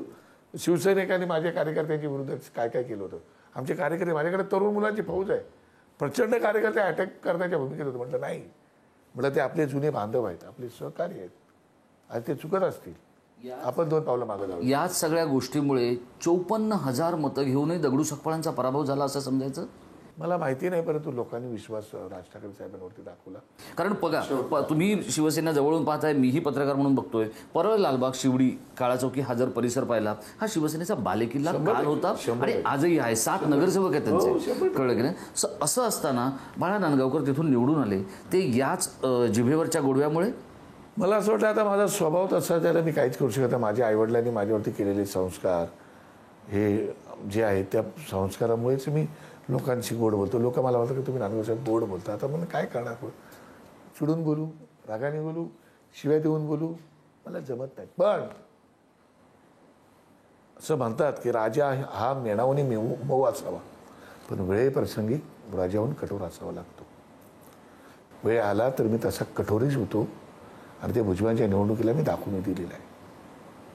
शिवसैनिकांनी माझ्या कार्यकर्त्यांच्या विरुद्ध काय काय केलं होतं. आमचे कार्यकर्ते, माझ्याकडे तरुण मुलांची फौज आहे, प्रचंड कार्यकर्ते अटॅक करण्याच्या भूमिकेत होते. म्हटलं नाही, म्हटलं ते आपले जुने बांधव आहेत, आपले सहकारी आहेत, आणि ते चुकत असतील, आपण 2 पावलं मागे जाऊ. याच सगळ्या गोष्टीमुळे 54,000 मतं घेऊनही दगडू सकपाळांचा पराभव झाला असं समजायचं. मला माहिती नाही, परंतु लोकांनी विश्वास राज ठाकरे साहेबांवरती दाखवला. कारण बघा, तुम्ही शिवसेना जवळून पाहताय, मीही पत्रकार म्हणून बघतोय. परळ, लालबाग, शिवडी, काळाचौकी हा जर परिसर पाहिला, हा शिवसेनेचा बालेकिल्ला काल होता आणि आजही आहे. 7 नगरसेवक आहेत त्यांचे, कळलं की नाही. असं असताना बाळा नांदगावकर तिथून निवडून आले, ते याच जिभेवरच्या गोडव्यामुळे. मला असं वाटतं आता माझा स्वभाव तसा, त्याला मी काहीच करू शकत नाही. माझ्या आईवडिलांनी माझ्यावरती केलेले संस्कार हे जे आहेत, त्या संस्कारामुळेच मी लोकांशी गोड बोलतो. लोक मला म्हणतात की तुम्ही नांदगाव साहेब गोड बोलता. आता म्हणून काय करणार, चिडून बोलू, रागाने बोलू, शिव्या देऊन बोलू, मला जमत नाही. पण असं म्हणतात की राजा हा मेणावून मऊ असावा, पण वेळेप्रसंगी राजाहून कठोर असावा लागतो. वेळ आला तर मी तसा कठोरच होतो, आणि ते भुजबळांच्या निवडणुकीला मी दाखवून दिलेलं आहे.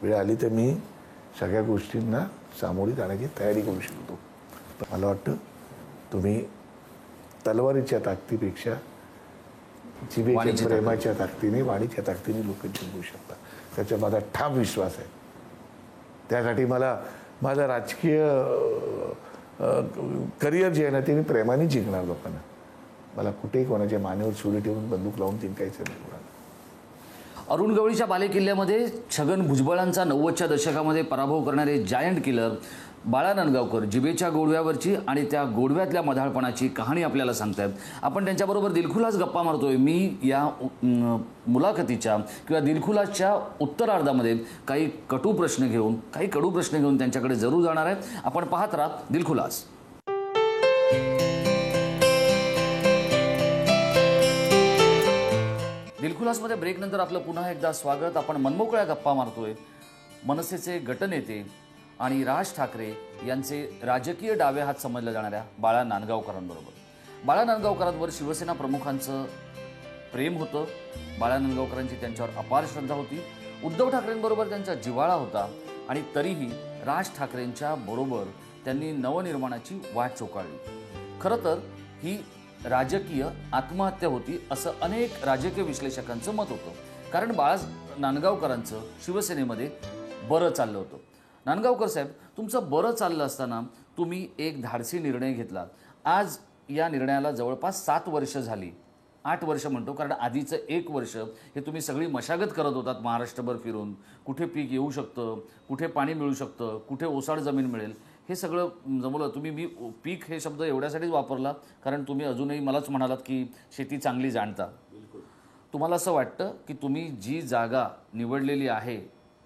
वेळ आली तर मी सगळ्या गोष्टींना सामोरी जाण्याची तयारी करू शकतो. पण मला वाटतं तुम्ही तलवारीच्या ताकदीपेक्षा जिभेच्या प्रेमाच्या ताकदीने, वाणीच्या ताकदीने लोक जिंकू शकतात, त्याचा माझा ठाम विश्वास आहे. त्यासाठी मला माझं राजकीय करिअर जे आहे ना, ते मी प्रेमाने जिंकणार लोकांना. मला कुठेही कोणाच्या मानेवर सुरी ठेवून बंदूक लावून जिंकायचं नाही. अरुण गवळीच्या बालेकिल्ल्यामध्ये छगन भुजबळांचा 90च्या दशकामध्ये पराभव करणारे जायंट किलर बाळा नांदगावकर जिभेच्या गोडव्यावरची आणि त्या गोडव्यातल्या मधाळपणाची कहाणी आपल्याला सांगतायत. आपण त्यांच्याबरोबर दिलखुलास गप्पा मारतोय. मी या मुलाखतीच्या किंवा दिलखुलासच्या उत्तरार्धामध्ये काही कटू प्रश्न घेऊन, काही कडू प्रश्न घेऊन त्यांच्याकडे जरूर जाणार आहे. आपण पाहत राहा दिलखुलास. दिलखुलासमध्ये ब्रेकनंतर आपलं पुन्हा एकदा स्वागत. आपण मनमोकळ्या गप्पा मारतोय मनसेचे गटनेते आणि राज ठाकरे यांचे राजकीय डावे हात समजल्या जाणाऱ्या बाळा नांदगावकरांबरोबर. बाळा नांदगावकरांवर शिवसेना प्रमुखांचं प्रेम होतं. बाळा नांदगावकरांची त्यांच्यावर अपार श्रद्धा होती. उद्धव ठाकरेंबरोबर त्यांचा जिव्हाळा होता आणि तरीही राज ठाकरेंच्या बरोबर त्यांनी नवनिर्माणाची वाट चोकाळली. खरं तर ही राजकीय आत्महत्या होती असं अनेक राजकीय विश्लेषकांचं मत होतं. कारण बाळा नांदगावकरांचं शिवसेनेमध्ये बरं चाललं होतं. नांदगावकर साहेब, तुमचं बरं चाललं असताना तुम्ही एक धाडसी निर्णय घेतला. आज या निर्णयाला जवळपास 7 वर्ष झाली, 8 वर्ष म्हणतो, कारण आधीचं 1 वर्ष हे तुम्ही सगळी मशागत करत होतात महाराष्ट्रभर फिरून. कुठे पीक येऊ शकतं, कुठे पाणी मिळू शकतं, कुठे ओसाड जमीन मिळेल, हे सगळं जमवलं तुम्ही. मी पीक हे शब्द एवढ्यासाठीच वापरला कारण तुम्ही अजूनही मलाच म्हणालात की शेती चांगली जाणता. तुम्हाला असं वाटतं की तुम्ही जी जागा निवडलेली आहे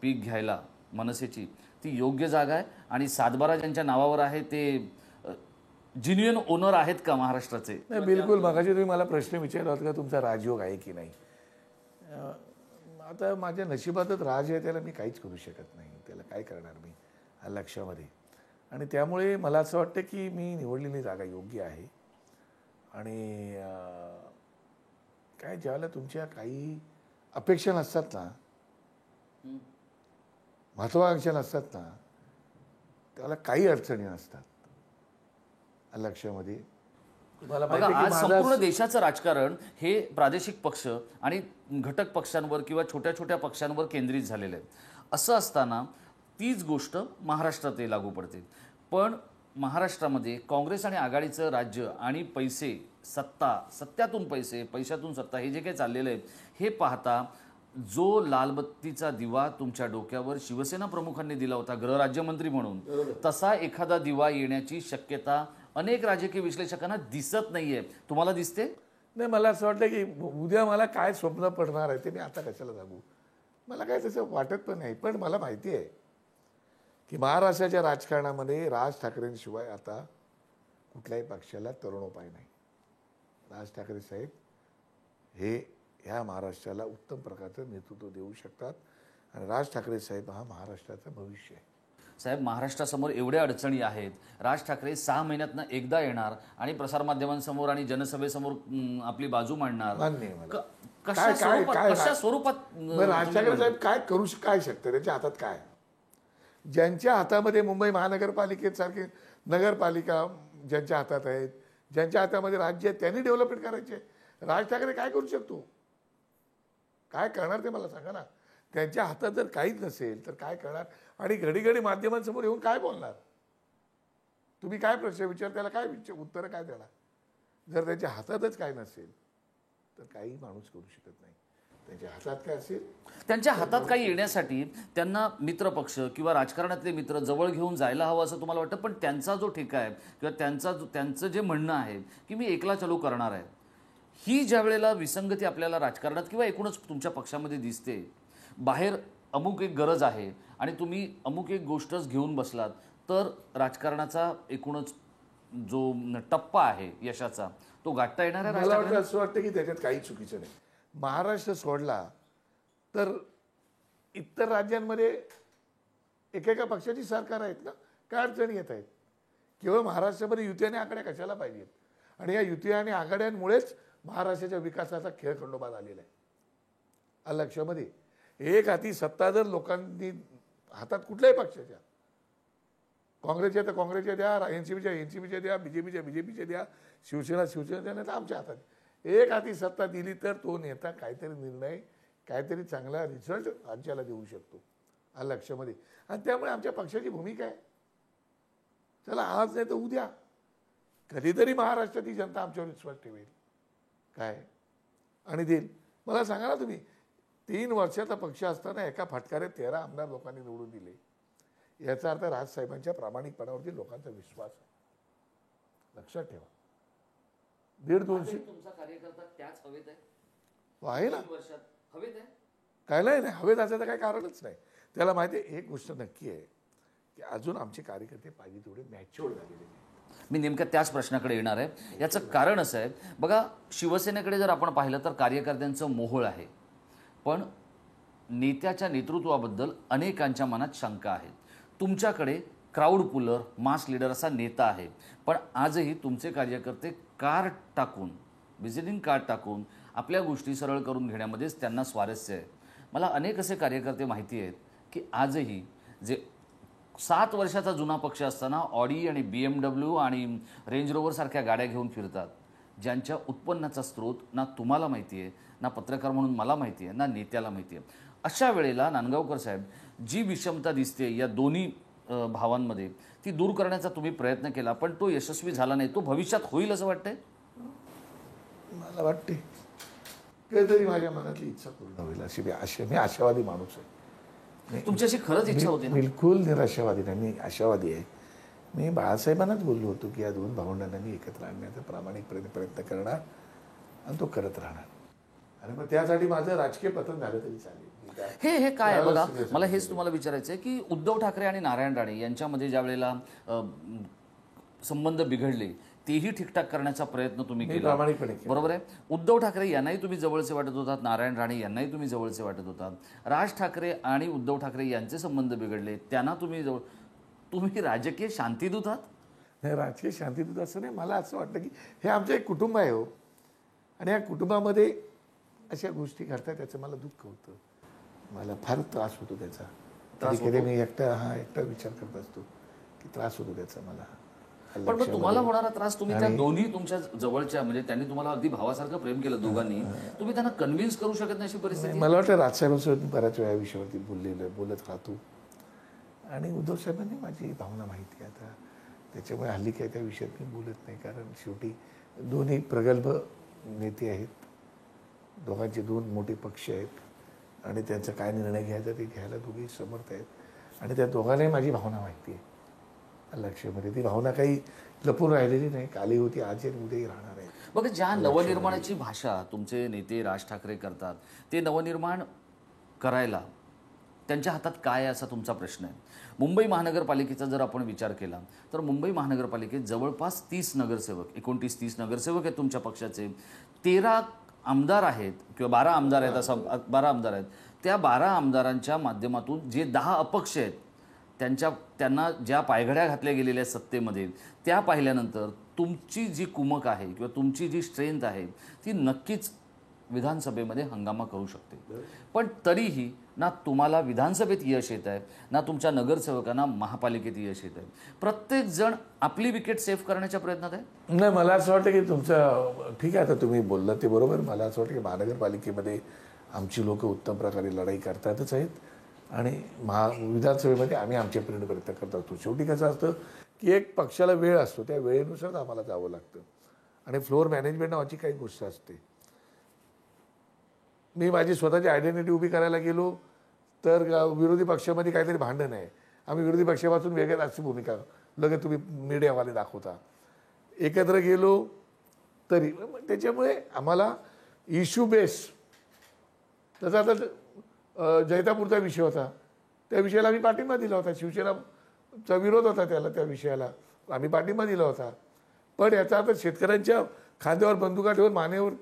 पीक घ्यायला मनसेची, ती योग्य जागा आहे आणि 7/12 ज्यांच्या नावावर आहे ते जिन्युइन ओनर आहेत का महाराष्ट्राचे? नाही, बिलकुल. मगाशी तुम्ही मला प्रश्न विचारला होता का तुमचा राजयोग आहे की नाही. आता माझ्या नशिबातच राज आहे, त्याला मी काहीच करू शकत नाही. त्याला काय करणार मी लक्षामध्ये. आणि त्यामुळे मला असं वाटतं की मी निवडलेली जागा योग्य आहे. आणि काय ज्यावेळेला तुमच्या काही अपेक्षा नसतात ना, महत्वाकांक्षा नसतात ना, त्याला काही अडचणी नसतात लक्षामध्ये. बघा, आज संपूर्ण देशाचं राजकारण हे प्रादेशिक पक्ष आणि घटक पक्षांवर किंवा छोट्या छोट्या पक्षांवर केंद्रित झालेलं आहे. असं असताना तीच गोष्ट महाराष्ट्रातही लागू पडते. पण महाराष्ट्रामध्ये काँग्रेस आणि आघाडीचं राज्य आणि पैसे, सत्ता, सत्यातून पैसे, पैशातून सत्ता, हे जे काही चाललेलं आहे हे पाहता जो लालबत्तीचा दिवा तुमच्या डोक्यावर शिवसेना प्रमुखांनी दिला होता गृहराज्यमंत्री म्हणून, तसा एखादा दिवा येण्याची शक्यता अनेक राजकीय विश्लेषकांना दिसत नाहीये. तुम्हाला दिसते? नाही, मला असं वाटतं की उद्या मला काय स्वप्न पडणार आहे ते मी आता कशाला सांगू. मला काय तसं वाटत पण नाही. पण मला माहिती आहे की महाराष्ट्राच्या राजकारणामध्ये राज ठाकरेंशिवाय आता कुठल्याही पक्षाला तरुणोपाय नाही. राज ठाकरे साहेब हे ह्या महाराष्ट्राला उत्तम प्रकारचं नेतृत्व देऊ शकतात आणि राज ठाकरे साहेब हा महाराष्ट्राचं भविष्य आहे. साहेब, महाराष्ट्रासमोर एवढ्या अडचणी आहेत. राज ठाकरे 6 महिन्यातनं एकदा येणार आणि प्रसारमाध्यमांसमोर आणि जनसभेसमोर आपली बाजू मांडणार. मान्य आहे मला. कशा स्वरूपात राज ठाकरे साहेब काय करू काय शकते, त्याच्या हातात काय. ज्यांच्या हातामध्ये मुंबई महानगरपालिकेसारखे नगरपालिका ज्यांच्या हातात आहेत, ज्यांच्या हातामध्ये राज्य आहेत, त्यांनी डेव्हलपमेंट करायचे. राज ठाकरे काय करू शकतो? काय करणार ते मला सांगा ना. त्यांच्या हातात जर काहीच नसेल तर काय करणार? आणि घडी घडी माध्यमांसमोर येऊन काय बोलणार? तुम्ही काय प्रश्न विचार, त्याला काय उत्तरं काय देणार? जर त्यांच्या हातातच काय नसेल तर काही माणूस करू शकत नाही. त्यांच्या हातात काय असेल, त्यांच्या हातात काही येण्यासाठी त्यांना मित्रपक्ष किंवा राजकारणातले मित्र जवळ घेऊन जायला हवं असं तुम्हाला वाटतं. पण त्यांचा जो ठेका आहे किंवा त्यांचं जे म्हणणं आहे की मी एकला चालू करणार आहे, ही ज्या वेळेला विसंगती आपल्याला राजकारणात किंवा एकूणच तुमच्या पक्षामध्ये दिसते, बाहेर अमुक एक गरज आहे आणि तुम्ही अमुक एक गोष्टच घेऊन बसलात तर राजकारणाचा एकूणच जो टप्पा आहे यशाचा तो गाठता येणार आहे. मला वाटतं असं वाटतं की त्याच्यात काही चुकीचं नाही. महाराष्ट्र सोडला तर इतर राज्यांमध्ये एकेका पक्षाची सरकार आहेत ना, काय अडचणी येत आहेत? केवळ महाराष्ट्रामध्ये युती आणि आघाड्या कशाला पाहिजेत? आणि या युती आणि आघाड्यांमुळेच महाराष्ट्राच्या विकासाचा खेळखंडोबा झालेला आहे. आलं लक्षामध्ये? एक हाती सत्ता जर लोकांनी हातात कुठल्याही पक्षाच्या, काँग्रेसच्या तर काँग्रेसच्या द्या, एनसीपीच्या द्या, बीजेपीच्या द्या, शिवसेना द्या, नाही तर आमच्या हातात. एक हाती सत्ता दिली तर तो नेता काहीतरी निर्णय, काहीतरी चांगला रिझल्ट राज्याला देऊ शकतो. आलं लक्षामध्ये? आणि त्यामुळे आमच्या पक्षाची भूमिका आहे, चला आज नाही तर उद्या कधीतरी महाराष्ट्राची जनता आमच्यावर विश्वास ठेवेल काय आणि देईल. मला सांगा ना तुम्ही, 3 वर्षाचा पक्ष असताना एका फटकाऱ्यात 13 आमदार लोकांनी निवडून दिले. याचा अर्थ राजसाहेबांच्या प्रामाणिकपणावरती लोकांचा विश्वास आहे. लक्षात ठेवा. 150-200 तुमचा कार्यकर्ता त्याच हवेत आहे ना, हवेत आहे. काय नाही हवेत असायचं काही कारणच नाही. त्याला माहिती आहे, एक गोष्ट नक्की आहे की अजून आमचे कार्यकर्ते पाहिजे तेवढे मॅच्युअर झालेले नाही. मी नेमक्या त्याच प्रश्नाकडे येणार आहे. याचं कारण असं आहे बघा, शिवसेनेकडे जर आपण पाहिलं तर कार्यकर्त्यांचं मोहोळ आहे, पण नेत्याच्या नेतृत्वाबद्दल अनेकांच्या मनात शंका आहेत. तुमच्याकडे क्राऊड पुलर, मास लीडर असा नेता आहे, पण आजही तुमचे कार्यकर्ते कार्ड टाकून, व्हिजिटिंग कार्ड टाकून आपल्या गोष्टी सरळ करून घेण्यामध्येच त्यांना स्वारस्य आहे. मला अनेक असे कार्यकर्ते माहिती आहेत की आजही जे 7 वर्षाचा जुना पक्ष असताना ऑडी आणि BMW आणि रेंज रोवर सारख्या गाड्या घेऊन फिरतात, ज्यांच्या उत्पन्नाचा स्रोत ना तुम्हाला माहिती आहे, ना पत्रकार म्हणून मला माहिती आहे, ना नेत्याला माहिती आहे. अशा वेळेला नांदगावकर साहेब, जी विषमता दिसते या दोन्ही भावांमध्ये, ती दूर करण्याचा तुम्ही प्रयत्न केला, पण तो यशस्वी झाला नाही. तो भविष्यात होईल असं वाटतंय? मला वाटते कधीतरी माझ्या मनातली इच्छा पूर्ण होईल अशी मी आशावादी माणूस आहे. तुमच्याशी खरंच इच्छा होती ना? बिलकुल निराशावादी नाही, मी आशावादी आहे. मी बाळासाहेबांनाच बोललो होतो की या 2 भावंडांना मी एकत्र आणण्याचा प्रामाणिकपणे प्रयत्न करणार आणि तो करत राहणार. आणि मग त्यासाठी माझं राजकीय पतन झालं तरी चालेल. हे काय आहे बघा, मला हेच तुम्हाला विचारायचं आहे की उद्धव ठाकरे आणि नारायण राणे यांच्यामध्ये ज्या वेळेला संबंध बिघडले, तेही ठीकठाक करण्याचा प्रयत्न तुम्ही केला, बरोबर आहे. उद्धव ठाकरे यांनाही तुम्ही जवळचे वाटत होतात, नारायण राणे यांनाही तुम्ही जवळचे वाटत होतात. राज ठाकरे आणि उद्धव ठाकरे यांचे संबंध बिघडले, त्यांना तुम्ही राजकीय शांतीदूत आहात? नाही, राजकीय शांतीदूत असं नाही. मला असं वाटतं की हे आमचं एक कुटुंब आहे हो, आणि या कुटुंबामध्ये अशा गोष्टी घडतात त्याचं मला दुःख होतं, मला फार त्रास होतो त्याचा. कधी मी एकटा विचार करत असतो की त्रास होतो त्याचा मला. पण मग तुम्हाला होणारा त्रास, तुम्ही त्या दोन्ही तुमच्या जवळच्या, म्हणजे त्यांनी तुम्हाला अगदी भावासारखं प्रेम केलं दोघांनी, तुम्ही त्यांना कन्व्हिन्स करू शकत नाही अशी परिस्थिती? मला वाटतं राजसाहेबांसोबत बऱ्याच वेळा विषयावरती बोलत राहतो, आणि उद्धव साहेबांनी माझी भावना माहिती आहे आता, त्याच्यामुळे हल्ली काय त्या विषयात मी बोलत नाही. कारण शेवटी दोन्ही प्रगल्भ नेते आहेत, दोघांचे 2 मोठे पक्ष आहेत, आणि त्यांचा काय निर्णय घ्यायचा ते घ्यायला दोघेही समर्थ आहेत, आणि त्या दोघांनाही माझी भावना माहिती आहे. लक्षामध्ये ती भावना काही लपून राहिलेली नाही, काली होती, आज आणि उद्याही राहणार आहे. बघा, ज्या नवनिर्माणाची भाषा तुमचे नेते राज ठाकरे करतात, ते नवनिर्माण करायला त्यांच्या हातात काय आहे असा तुमचा प्रश्न आहे. मुंबई महानगरपालिकेचा जर आपण विचार केला तर मुंबई महानगरपालिकेत जवळपास 30 नगरसेवक, 29-30 नगरसेवक आहेत तुमच्या पक्षाचे, 13 आमदार आहेत किंवा 12 आमदार आहेत, असं 12 आमदार आहेत. त्या 12 आमदारांच्या माध्यमातून जे 10 अपक्ष आहेत त्यांना ज्या पायघड्या घातल्या गेलेल्या सत्तेमध्ये, त्या पाहिल्यानंतर तुमची जी कुमक आहे किंवा तुमची जी स्ट्रेंथ आहे ती नक्कीच विधानसभेमध्ये हंगामा करू शकते. पण तरीही ना तुम्हाला विधानसभेत यश येत आहे, ना तुमच्या नगरसेवकांना महापालिकेत यश येत आहे. प्रत्येक जण आपली विकेट सेव्ह करण्याच्या प्रयत्नात आहे. नाही, मला असं वाटतं की तुमचं ठीक आहे, आता तुम्ही बोललात ते बरोबर. मला असं वाटतं की महानगरपालिकेमध्ये आमची लोक उत्तम प्रकारे लढाई करतातच आहेत आणि विधानसभेमध्ये आम्ही आमच्या परीने प्रयत्न करत असतो. शेवटी कसं असतं की एक पक्षाला वेळ असतो, त्या वेळेनुसार आम्हाला जावं लागतं आणि फ्लोअर मॅनेजमेंट नावाची काही गोष्ट असते. मी माझी स्वतःची आयडेंटिटी उभी करायला गेलो तर विरोधी पक्षामध्ये काहीतरी भांडण आहे, आम्ही विरोधी पक्षापासून वेगळ्याच अशी भूमिका लगेच तुम्ही मीडियावाले दाखवता. एकत्र गेलो तरी त्याच्यामुळे आम्हाला इश्यू बेस, तसा आता जैतापूरचा विषय होता, त्या विषयाला आम्ही पाठिंबा दिला होता. शिवसेनाचा विरोध होता त्याला, त्या विषयाला आम्ही पाठिंबा दिला होता. पण याचा अर्थ शेतकऱ्यांच्या खांद्यावर बंदुका ठेवून, मानेवर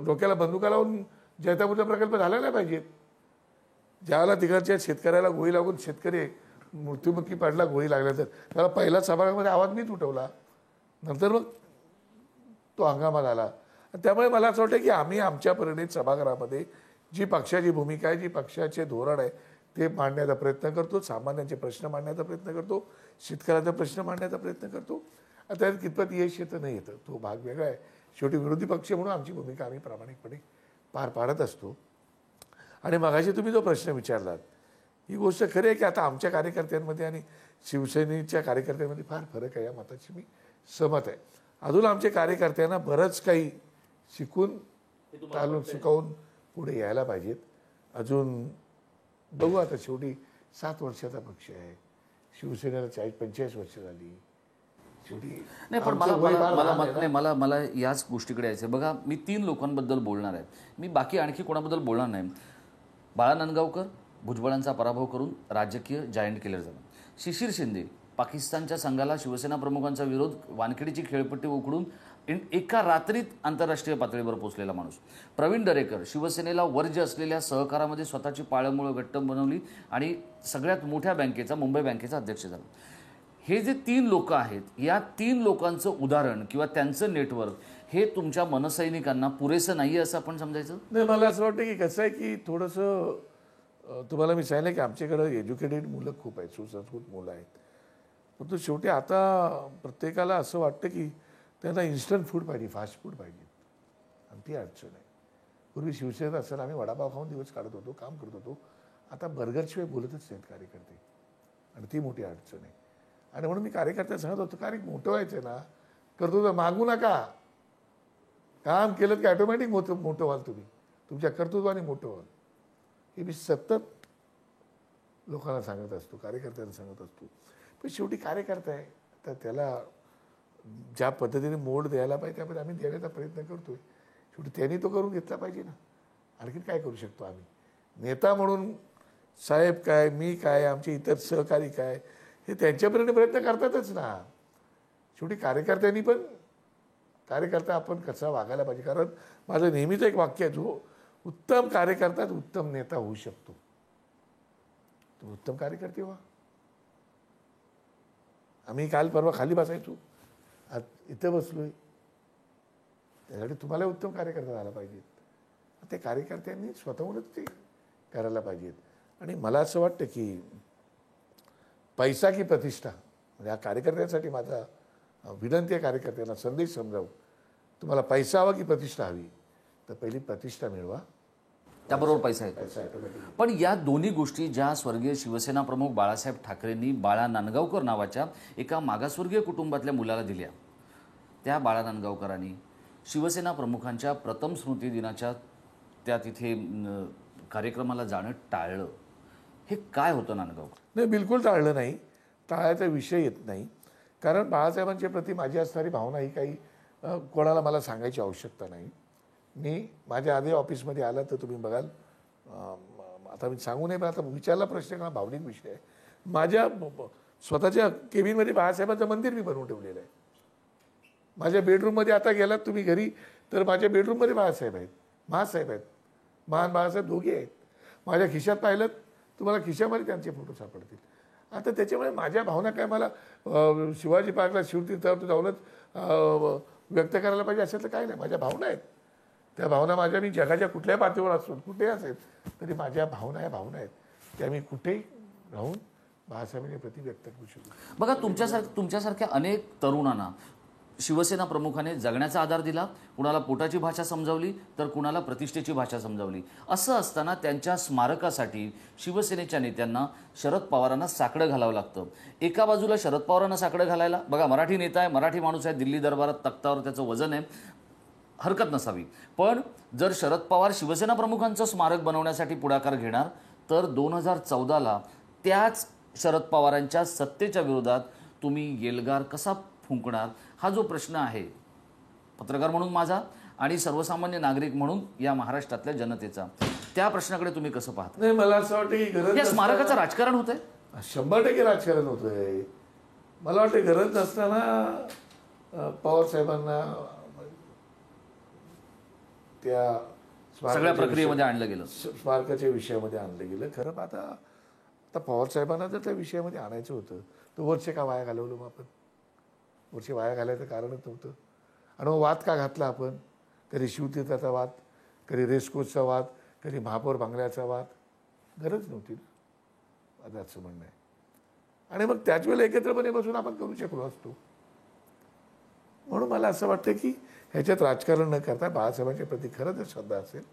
डोक्याला बंदुका लावून जैतापूरचा प्रकल्प झाला नाही पाहिजे. ज्यावेळेला तिकडच्या शेतकऱ्याला गोळी लागून शेतकरी मृत्युमुखी पडला गोळी लागल्यानंतर, त्याला पहिला सभागृहामध्ये आवाज मीच उठवला, नंतर मग तो हंगामा झाला. त्यामुळे मला असं वाटतं की आम्ही आमच्या परिणित सभागृहामध्ये जी पक्षाची भूमिका आहे, जी पक्षाचे धोरण आहे ते मांडण्याचा प्रयत्न करतो, सामान्यांचे प्रश्न मांडण्याचा प्रयत्न करतो, शेतकऱ्यांचा प्रश्न मांडण्याचा प्रयत्न करतो. आता कितपत यश येतं नाही येतं तो भाग वेगळा आहे. शेवटी विरोधी पक्ष म्हणून आमची भूमिका आम्ही प्रामाणिकपणे पार पाडत असतो. आणि मगाशी तुम्ही जो प्रश्न विचारलात, ही गोष्ट खरी आहे की आता आमच्या कार्यकर्त्यांमध्ये आणि शिवसेनेच्या कार्यकर्त्यांमध्ये फार फरक आहे, या मताची मी सहमत आहे. अजून आमच्या कार्यकर्त्यांना बरंच काही शिकून चालून शिकवून पुढे यायला पाहिजेत. अजून बघू, आता शेवटी 7 वर्षाचा पक्ष आहे, शिवसेनेला 40-45 वर्ष झाली. शेवटी नाही, पण मला याच गोष्टीकडे यायचं. बघा, मी 3 लोकांबद्दल बोलणार आहे, मी बाकी आणखी कोणाबद्दल बोलणार नाही. बाळा नांदगावकर भुजबळांचा पराभव करून राजकीय जायंट किलर झाला. शिशिर शिंदे पाकिस्तानच्या संघाला शिवसेना प्रमुखांचा विरोध, वानखेडीची खेळपट्टी उखडून एका रात्रीत आंतरराष्ट्रीय पातळीवर पोहोचलेला माणूस. प्रवीण दरेकर शिवसेनेला वर्ज्य असलेल्या सहकारामध्ये स्वतःची पाळंमुळं घट्ट बनवली आणि सगळ्यात मोठ्या बँकेचा, मुंबई बँकेचा अध्यक्ष झाला. हे जे 3 लोक आहेत, या 3 लोकांचं उदाहरण किंवा त्यांचं नेटवर्क हे तुमच्या मनसैनिकांना पुरेसं नाही असं आपण समजायचं? नाही, मला असं वाटतं की कसं आहे की थोडंसं तुम्हाला मी सांगितलं की आमच्याकडं एज्युकेटेड मुलं खूप आहेत, सुसंस्कृत मुलं आहेत. परंतु शेवटी आता प्रत्येकाला असं वाटतं की त्यांना इन्स्टंट फूड पाहिजे, फास्ट फूड पाहिजे, आणि ती अडचण आहे. पूर्वी शिवसेनेत असताना आम्ही वडापाव खाऊन दिवस काढत होतो, काम करत होतो. आता बर्गरशिवाय बोलतच नाहीत कार्यकर्ते, आणि ती मोठी अडचण आहे. आणि म्हणून मी कार्यकर्त्यांना सांगत होतो, कारण मोठं व्हायचं ना, कर्तृत्व मागू नका, काम केलं की ऑटोमॅटिक मोठं व्हाल तुम्ही, तुमच्या कर्तृत्वाने मोठं व्हाल. हे मी सतत लोकांना सांगत असतो, कार्यकर्त्यांना सांगत असतो. पण शेवटी कार्यकर्ता आहे, तर त्याला ज्या पद्धतीने मोड द्यायला पाहिजे त्यामध्ये आम्ही देण्याचा प्रयत्न करतोय. शेवटी त्यांनी तो करून घेतला पाहिजे ना. आणखी काय करू शकतो आम्ही? नेता म्हणून साहेब काय, मी काय, आमचे इतर सहकारी काय, हे त्यांच्यापर्यंत प्रयत्न करतातच ना. शेवटी कार्यकर्त्यांनी पण, कार्यकर्ता आपण कसा वागायला पाहिजे. कारण माझं नेहमीच एक वाक्य आहे, जो उत्तम कार्यकर्ताच उत्तम नेता होऊ शकतो. तुम्ही उत्तम कार्यकर्ते व्हा. आम्ही काल परवा खाली बसायचो, आज इथं बसलोय, त्यासाठी तुम्हाला उत्तम कार्यकर्ता झाला पाहिजेत. ते कार्यकर्त्यांनी स्वतःहूनच ते करायला पाहिजेत. आणि मला असं वाटतं की पैसा की प्रतिष्ठा, म्हणजे या कार्यकर्त्यांसाठी माझा विनंती आहे, कार्यकर्त्यांना संदेश समजावू, तुम्हाला पैसा हवा की प्रतिष्ठा हवी, तर पहिली प्रतिष्ठा मिळवा, त्याबरोबर पैसा येतो. पण या दोन्ही गोष्टी ज्या स्वर्गीय शिवसेना प्रमुख बाळासाहेब ठाकरेंनी बाळा नांदगावकर नावाच्या एका मागासवर्गीय कुटुंबातल्या मुलाला दिल्या, त्या बाळा नांदगावकरांनी शिवसेना प्रमुखांच्या प्रथम स्मृती दिनाच्या त्या तिथे कार्यक्रमाला जाणं टाळलं. हे काय होतं नांदगावकर? नाही, बिलकुल टाळलं नाही, टाळायचा विषय येत नाही. कारण बाळासाहेबांच्या प्रती माझी असणारी भावना ही काही कोणाला मला सांगायची आवश्यकता नाही. मी माझ्या आधी ऑफिसमध्ये आला तर तुम्ही बघाल, आता मी सांगू नये, पण आता विचारला प्रश्न का भावनिक विषय आहे. माझ्या स्वतःच्या केबिनमध्ये बाळासाहेबांचं मंदिर मी बनवून ठेवलेलं आहे. माझ्या बेडरूममध्ये आता गेलात तुम्ही घरी तर माझ्या बेडरूममध्ये बाळासाहेब आहेत, महासाहेब आहेत, महान बाळासाहेब दोघे आहेत. माझ्या खिशात पाहिलं तुम्हाला खिशामध्ये त्यांचे फोटो सापडतील. आता त्याच्यामुळे माझ्या भावना काय, मला शिवाजी पार्कला शिवतीर्थावर जाऊनच व्यक्त करायला पाहिजे असं तर काय नाही. माझ्या भावना आहेत, त्या भावना माझ्या, मी जगाच्या कुठल्या पातळीवर असतो, कुठे असेल तरी माझ्या भावना आहेत त्या मी कुठेही राहून बाळासाहेबांच्या प्रति व्यक्त करू शकतो. बघा, तुमच्यासारख्या अनेक तरुणांना शिवसेना प्रमुखाने जगण्याचा आधार दिला, कुणाला पोटाची भाषा समजावली तर कुणाला प्रतिष्ठेची भाषा समजावली. असं असताना त्यांच्या स्मारकासाठी शिवसेनेच्या नेत्यांना शरद पवारांना साकडं घालावं लागतं. एका बाजूला शरद पवारांना साकडं घालायला, बघा मराठी नेता आहे, मराठी माणूस आहे, दिल्ली दरबारात तख्तावर त्याचं वजन आहे, हरकत नसावी. पण जर शरद पवार शिवसेना प्रमुखांचं स्मारक बनवण्यासाठी पुढाकार घेणार तर 2014ला त्याच शरद पवारांच्या सत्तेच्या विरोधात तुम्ही येल्गार कसा फुंकणार, हा जो प्रश्न आहे पत्रकार म्हणून माझा आणि सर्वसामान्य नागरिक म्हणून या महाराष्ट्रातल्या जनतेचा, त्या प्रश्नाकडे तुम्ही कसं पाहता? नाही, मला असं वाटतं की गरज या स्मारकाचं राजकारण होतंय. 100% राजकारण होतंय. मला वाटतं गरज नसताना पवार साहेबांना त्या सगळ्या प्रक्रियेमध्ये आणलं गेलं, स्मारकाच्या विषयामध्ये आणलं गेलं. खरं आता पवार साहेबांना जर त्या विषयामध्ये आणायचं होतं तर वर्ष का वाया घालवलं मग आपण? वर्ष वाया घालायचं कारणच नव्हतं. आणि मग वाद का घातला आपण? कधी शिवतीर्थाचा वाद, कधी रेसकोर्सचा वाद, कधी महापौर बंगल्याचा वाद. गरज नव्हती ना, माझं असं म्हणणं आहे. आणि मग त्याच वेळेला एकत्रपणे बसून आपण करू शकलो असतो. म्हणून मला असं वाटतं की ह्याच्यात राजकारण न करता बाळासाहेबांच्या प्रति खरं जर श्रद्धा असेल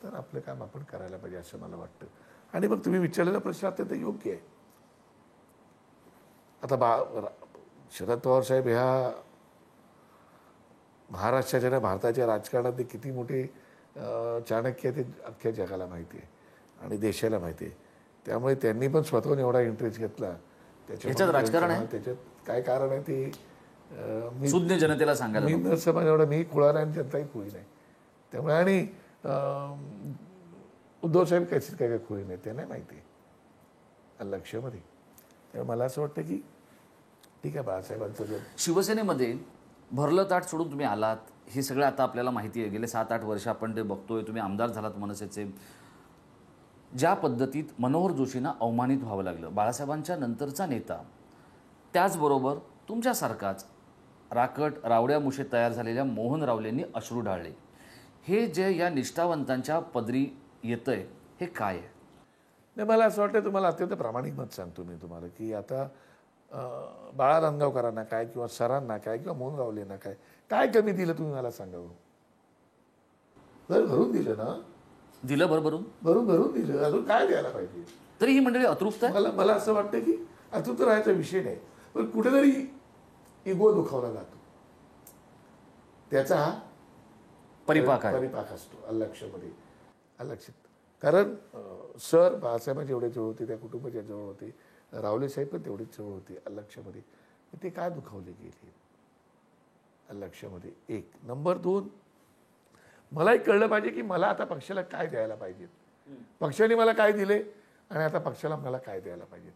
तर आपलं काम आपण करायला पाहिजे असं मला वाटतं. आणि मग तुम्ही विचारलेला प्रश्न अत्यंत योग्य आहे. आता शरद पवार साहेब ह्या महाराष्ट्राच्या आणि भारताच्या राजकारणात किती मोठे चाणक्य आहे ते अख्ख्या जगाला माहिती आहे आणि देशाला माहिती आहे. त्यामुळे त्यांनी पण स्वतःहून एवढा इंटरेस्ट घेतला त्याच्यात राजकारण आहे. त्याच्यात काय कारण आहे ते मी सुज्ञ जनतेला सांगायला मी नसं माझ्या एवढं मी खुळा नाही आणि जनताही खुळी नाही. त्यामुळे आणि उद्धव साहेब काय खुळी नाही ते नाही माहिती आहे लक्षामध्ये. त्यामुळे मला असं वाटतं की ठीक आहे, बाळासाहेबांचं जर शिवसेनेमध्ये भरलं ताट सोडून तुम्ही आलात, हे सगळं आता आपल्याला माहिती आहे. गेले 7-8 वर्ष आपण ते बघतोय. तुम्ही आमदार झालात मनसेचे. ज्या पद्धतीत मनोहर जोशींना अवमानित व्हावं लागलं, बाळासाहेबांच्या नंतरचा नेता, त्याचबरोबर तुमच्यासारखाच राकट रावड्या मुशेत तयार झालेल्या मोहन रावलेंनी अश्रू ढाळले. हे जे या निष्ठावंतांच्या पदरी येतंय, हे काय आहे? नाही, मला असं वाटतं, तुम्हाला अत्यंत प्रामाणिक मत सांगतो मी तुम्हाला की आता बाळा रणगावकरांना काय किंवा सरांना काय किंवा मोहन रावलेंना काय कमी दिलं तुम्ही मला सांगावं? भरून दिलं ना, दिलं भरभरून भरून दिलं. अजून काय द्यायला पाहिजे? तरी ही मंडळी अतृप्त आहे. मला असं वाटतं की अतृप्त राहायचा विषय नाही, पण कुठेतरी इगो दुखावला जातो, त्याचा हा परिपाक असतो अलक्षमध्ये अलक्षित. कारण सर बाळासाहेब जेवढे जवळ होते, त्या कुटुंबाच्या जवळ होते, रावले साहेब पण तेवढेच जवळ होते अलक्षमध्ये. ते काय दुखावले गेले अलक्षमध्ये? एक. नंबर 2, मलाही कळलं पाहिजे की मला आता पक्षाला काय द्यायला पाहिजे, पक्षाने मला काय दिले आणि आता पक्षाला मला काय द्यायला पाहिजे.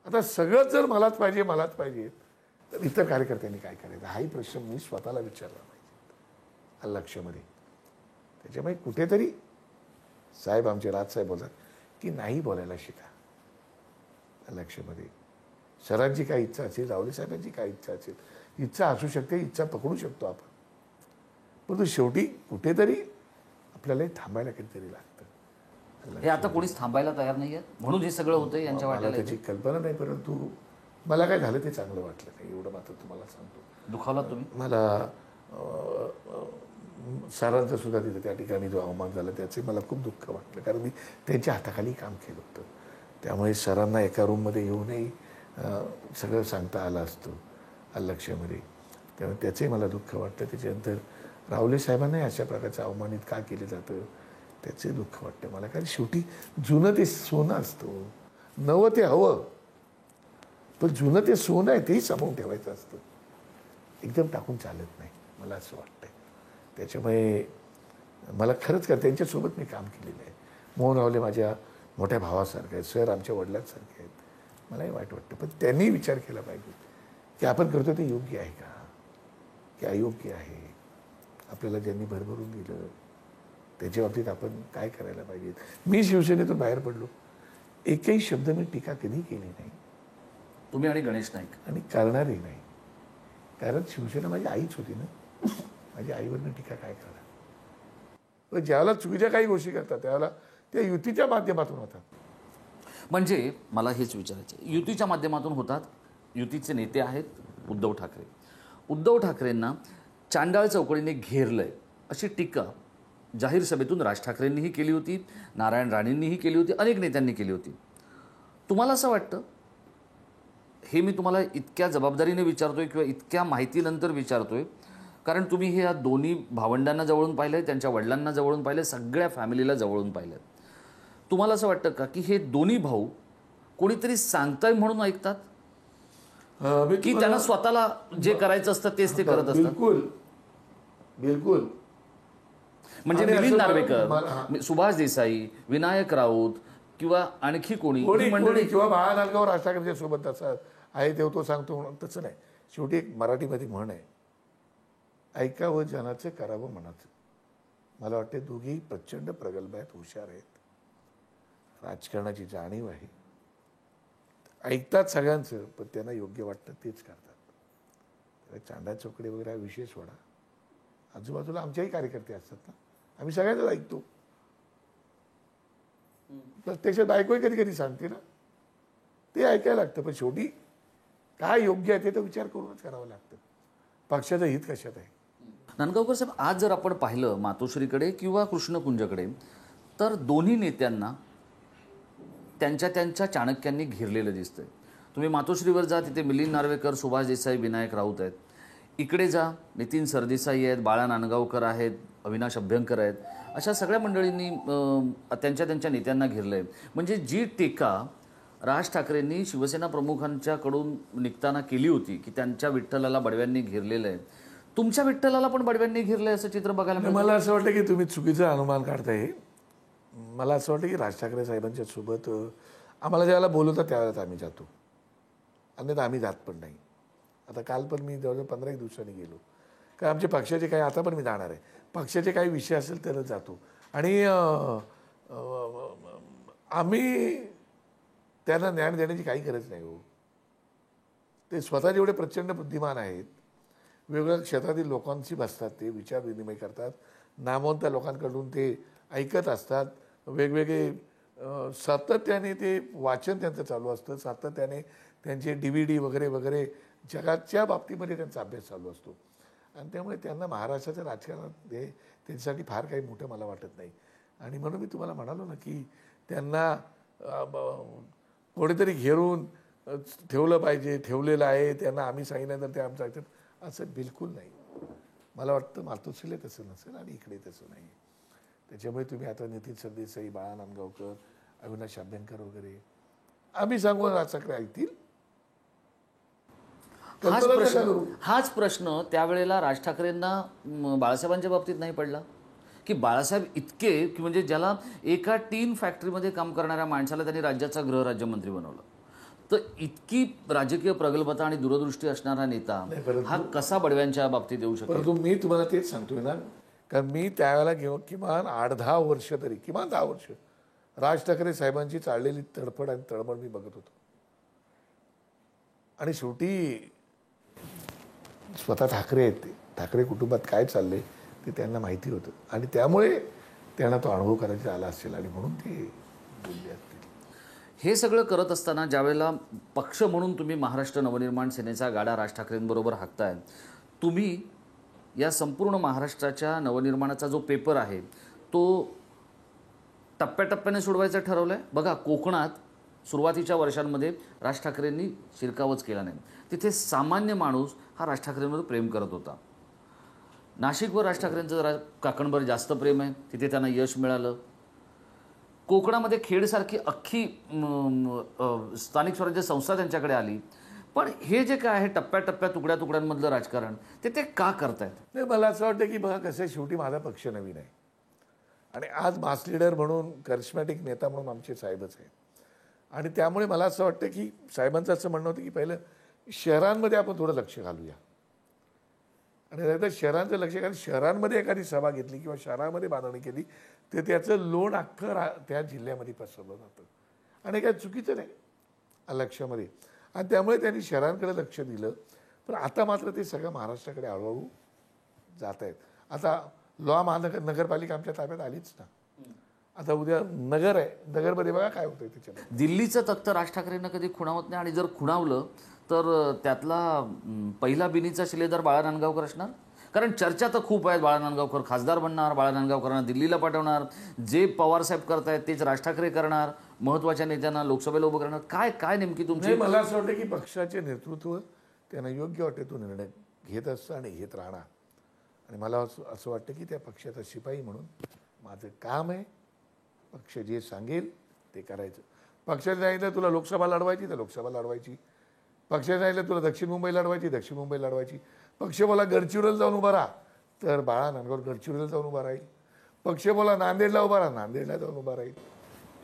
आता सगळंच जर मलाच पाहिजे तर इतर कार्यकर्त्यांनी काय करायचं, हाही प्रश्न मी स्वतःला विचारला पाहिजे अलक्षमध्ये. त्याच्यामुळे कुठेतरी साहेब आमचे राजसाहेब बोलतात की नाही बोलायला शिका अलक्षमध्ये. सरांची काय इच्छा असेल, रावले साहेबांची काय इच्छा असेल, इच्छा असू शकते, इच्छा पकडू शकतो आपण, परंतु शेवटी कुठेतरी आपल्याला थांबायला कधीतरी लागतं. हे आता कोणीच थांबायला तयार नाही आहे, म्हणून हे सगळं होतं यांच्या वाट्याला. त्याची कल्पना नाही, परंतु मला काय झालं ते चांगलं वाटलं नाही, एवढं मात्र तुम्हाला सांगतो. दुखावला तुम्ही? मला सरांचं सुद्धा तिथे त्या ठिकाणी जो अवमान झाला त्याचे मला खूप दुःख वाटलं, कारण मी त्यांच्या हाताखाली काम केलं होतं. त्यामुळे सरांना एका रूममध्ये येऊनही सगळं सांगता आलं असतं अलक्षमध्ये. त्यामुळे त्याचंही मला दुःख वाटतं. त्याच्यानंतर रावले साहेबांनाही अशा प्रकारचं अवमानित का केलं जातं त्याचे दुःख वाटतं मला. कारण शेवटी जुनं ते सोनं असतं, नवं ते हवं, पण जुनं ते सोनं आहे तेही सांभाळून ठेवायचं असतं, एकदम टाकून चालत नाही, मला असं वाटतंय. त्याच्यामुळे मला खरंच त्यांच्यासोबत मी काम केलेलं आहे. मोहन रावले माझ्या मोठ्या भावासारखे आहेत, सर आमच्या वडिलांसारखे आहेत. मलाही वाईट वाटतं, पण त्यांनी विचार केला पाहिजे की आपण करतो ते योग्य आहे का, की अयोग्य आहे. आपल्याला ज्यांनी भरभरून दिलं त्याच्या बाबतीत आपण काय करायला पाहिजे. मी शिवसेनेतून बाहेर पडलो, एकही शब्द मी टीका कधी केली नाही, तुम्ही आणि गणेश नाईक, आणि करणारही नाही. कारण शिवसेना माझी आईच होती ना, माझ्या आईवरनं टीका काय करणार. पण ज्यावेळेला चुकीच्या काही गोष्टी करतात त्यावेळेला त्या युतीच्या माध्यमातून होतात. म्हणजे मला हेच विचारायचं आहे, युतीच्या माध्यमातून होतात. युतीचे नेते आहेत उद्धव ठाकरे. उद्धव ठाकरेंना चांडाळ चौकडीने घेरलंय अशी टीका जाहीर सभेतून राज ठाकरेंनीही केली होती, नारायण राणेंनीही केली होती, अनेक नेत्यांनी केली होती. तुम्हाला असं वाटतं, हे मी तुम्हाला इतक्या जबाबदारीने विचारतोय किंवा इतक्या माहितीनंतर विचारतोय, कारण तुम्ही हे या दोन्ही भावंडांना जवळून पाहिलंय, त्यांच्या वडिलांना जवळून पाहिलंय, सगळ्या फॅमिलीला जवळून पाहिलंय. तुम्हाला असं वाटतं का की हे दोन्ही भाऊ कोणीतरी सांगताय म्हणून ऐकतात, की त्यांना स्वतःला जे करायचं असतं तेच ते करत असतात? बिलकुल बिलकुल. म्हणजे आणि मिलिंद असं नार्वेकर, सुभाष देसाई, विनायक राऊत किंवा आणखी कोणी ही मंडळी किंवा बाळा नांदगाव राज ठाकरेंच्या सोबत तसं आहे तेव्हा तो सांगतो म्हणून तसं नाही. शेवटी एक मराठीमध्ये म्हण आहे, ऐकावं जनाचं करावं मनाचं. मला वाटते दोघी प्रचंड प्रगल्भ आहेत, हुशार आहेत, राजकारणाची जाणीव आहे, ऐकतात सगळ्यांचं, पण त्यांना योग्य वाटतं तेच करतात. चांडा चौकडे वगैरे हा विशेष सोडा, आजूबाजूला आमच्याही कार्यकर्ते असतात ना, आम्ही सगळ्यांनाच ऐकतो. प्रत्यक्षात बायकोही कधी कधी सांगते ना, ते ऐकायला लागतं. पण शेवटी काय योग्य आहे ते तर विचार करूनच करावं लागतं. पक्षाचं हित कशात आहे. नांदगावकर साहेब, आज जर आपण पाहिलं मातोश्रीकडे किंवा कृष्णकुंजकडे, तर दोन्ही नेत्यांना त्यांच्या त्यांच्या चाणक्यांनी घेरलेलं दिसतंय. तुम्ही मातोश्रीवर जा, तिथे मिलिंद नार्वेकर, सुभाष देसाई, विनायक राऊत आहेत. इकडे जा, नितीन सरदेसाई आहेत, बाळा नांदगावकर आहेत, अविनाश अभ्यंकर आहेत. अशा सगळ्या मंडळींनी त्यांच्या त्यांच्या नेत्यांना घेरलंय. म्हणजे जी टीका राज ठाकरेंनी शिवसेना प्रमुखांच्याकडून निघताना केली होती की त्यांच्या विठ्ठलाला बडव्यांनी घेरलेलं आहे, तुमच्या विठ्ठलाला पण बडव्यांनी घेरलंय असं चित्र बघायला मिळतं. मला असं वाटतं की तुम्ही चुकीचा अनुमान काढताय. मला असं वाटतं की राज ठाकरे साहेबांच्या सोबत आम्हाला ज्यावेळेला बोलवतात त्यावेळेस आम्ही जातो, अन्यथा आम्ही जात पण नाही. आता काल पण मी जवळजवळ 15 दिवसांनी गेलो, कारण आमच्या पक्षाचे काही, आता पण मी जाणार आहे, पक्षाचे काही विषय असेल तरच जातो. आणि आम्ही त्यांना ज्ञान देण्याची काही गरज नाही हो. ते स्वतः जेवढे प्रचंड बुद्धिमान आहेत, वेगवेगळ्या क्षेत्रातील लोकांशी बसतात, ते विचार विनिमय करतात, नामवंत लोकांकडून ते ऐकत असतात, वेगवेगळे सातत्याने ते वाचन त्यांचं चालू असतं, सातत्याने त्यांचे DVD वगैरे वगैरे जगाच्या बाबतीमध्ये त्यांचा अभ्यास चालू असतो. आणि त्यामुळे त्यांना महाराष्ट्राच्या राजकारणात हे त्यांच्यासाठी फार काही मोठं मला वाटत नाही. आणि म्हणून मी तुम्हाला म्हणालो ना की त्यांना कोणीतरी घेरून ठेवलं पाहिजे, ठेवलेलं आहे, त्यांना आम्ही सांगितलं तर ते आमचं ऐकतात, असं बिलकुल नाही. मला वाटतं मातोश्रीला तसं नसेल आणि इकडे तसं नाही. त्याच्यामुळे तुम्ही आता नितीन सरदेसाई, बाळा नांदगावकर, अविनाश अभ्यंकर वगैरे आम्ही सांगू राज ठाकरे ऐकतील. हाच प्रश्न त्यावेळेला राज ठाकरेंना बाळासाहेबांच्या बाबतीत नाही पडला की बाळासाहेब इतके, की म्हणजे ज्याला एका टीन फॅक्टरीमध्ये काम करणाऱ्या माणसाला त्यांनी राज्याचा गृहराज्यमंत्री बनवलं, तर इतकी राजकीय प्रगल्भता आणि दूरदृष्टी असणारा नेता हा कसा बडव्यांच्या बाबतीत येऊ शकतो? परंतु मी तुम्हाला तेच सांगतोय ना, कारण मी त्यावेळेला किमान 8-10 वर्ष तरी, किमान 10 वर्ष राज ठाकरे साहेबांची चाललेली तडफड आणि तळमळ मी बघत होतो. आणि शेवटी स्वतः ठाकरे आहेत, ते ठाकरे कुटुंबात काय चाललंय ते त्यांना माहिती होतं आणि त्यामुळे त्यांना तो अनुभव करायचा आला असेल आणि म्हणून ते बोलले असतील. हे सगळं करत असताना ज्यावेळेला पक्ष म्हणून तुम्ही महाराष्ट्र नवनिर्माण सेनेचा गाडा राज ठाकरेंबरोबर हाकताय, तुम्ही या संपूर्ण महाराष्ट्राच्या नवनिर्माणाचा जो पेपर आहे तो टप्प्याटप्प्याने सोडवायचं ठरवलं आहे. बघा, कोकणात सुरुवातीच्या वर्षांमध्ये राज ठाकरेंनी शिरकावच केला नाही. तिथे सामान्य माणूस हा राज ठाकरेंवर प्रेम करत होता. नाशिकवर राज ठाकरेंचं जरा काकणभर जास्त प्रेम आहे, तिथे त्यांना यश मिळालं. कोकणामध्ये खेडसारखी अख्खी स्थानिक स्वराज्य संस्था त्यांच्याकडे आली. पण हे जे काय आहे टप्प्याटप्प्या तुकड्या तुकड्यांमधलं राजकारण, ते का करतायत? नाही, मला असं वाटतं की बघा कसं आहे, शेवटी माझा पक्ष नवीन आहे आणि आज मास लीडर म्हणून, करिश्मॅटिक नेता म्हणून आमचे साहेबच आहे. आणि त्यामुळे मला असं वाटतं की साहेबांचं असं म्हणणं होतं की पहिलं शहरांमध्ये आपण थोडं लक्ष घालूया. आणि नंतर शहरांचं लक्ष, कारण शहरांमध्ये एखादी सभा घेतली किंवा शहरामध्ये बांधणी केली तर त्याचं लोण अख्खं त्या जिल्ह्यामध्ये पसरलं जातं आणि काय चुकीचं नाही लक्षामध्ये. आणि त्यामुळे त्यांनी शहरांकडे लक्ष दिलं. पण आता मात्र ते सगळं महाराष्ट्राकडे हळूहळू जात आहेत. आता लोहा नगरपालिका आमच्या ताब्यात आलीच ना. आता उद्या नगर आहे, नगरमध्ये बघा काय होतंय त्याच्यात. दिल्लीचं तख्त राज ठाकरेंना कधी खुणावत नाही, आणि जर खुणावलं तर त्यातला पहिला बिनीचा शिलेदार बाळा नांदगावकर असणार. कारण चर्चा तर खूप आहेत, बाळा नांदगावकर खासदार बनणार, बाळा नांदगावकरांना दिल्लीला पाठवणार, जे पवारसाहेब करतायत तेच राज ठाकरे करणार, महत्त्वाच्या नेत्यांना लोकसभेला उभं करणार. काय काय नेमकी तुमची. मला असं वाटतं की पक्षाचे नेतृत्व त्यांना योग्य वाटते तो निर्णय घेत असतं आणि घेत राहणार. आणि मला असं वाटतं की त्या पक्षाचा शिपाई म्हणून माझं काम आहे, पक्ष जे सांगेल ते करायचं. पक्षाने सांगितलं तुला लोकसभा लढवायची तर लोकसभा लढवायची, पक्षाने सांगितलं तुला दक्षिण मुंबई लढवायची दक्षिण मुंबई लढवायची, पक्ष बोला गडचिरोलीला जाऊन उभा राहा तर बाळा नांदगावकर गडचिरोलीला जाऊन उभा राहील, पक्ष बोला नांदेडला उभा राहा नांदेडला जाऊन उभा राहील.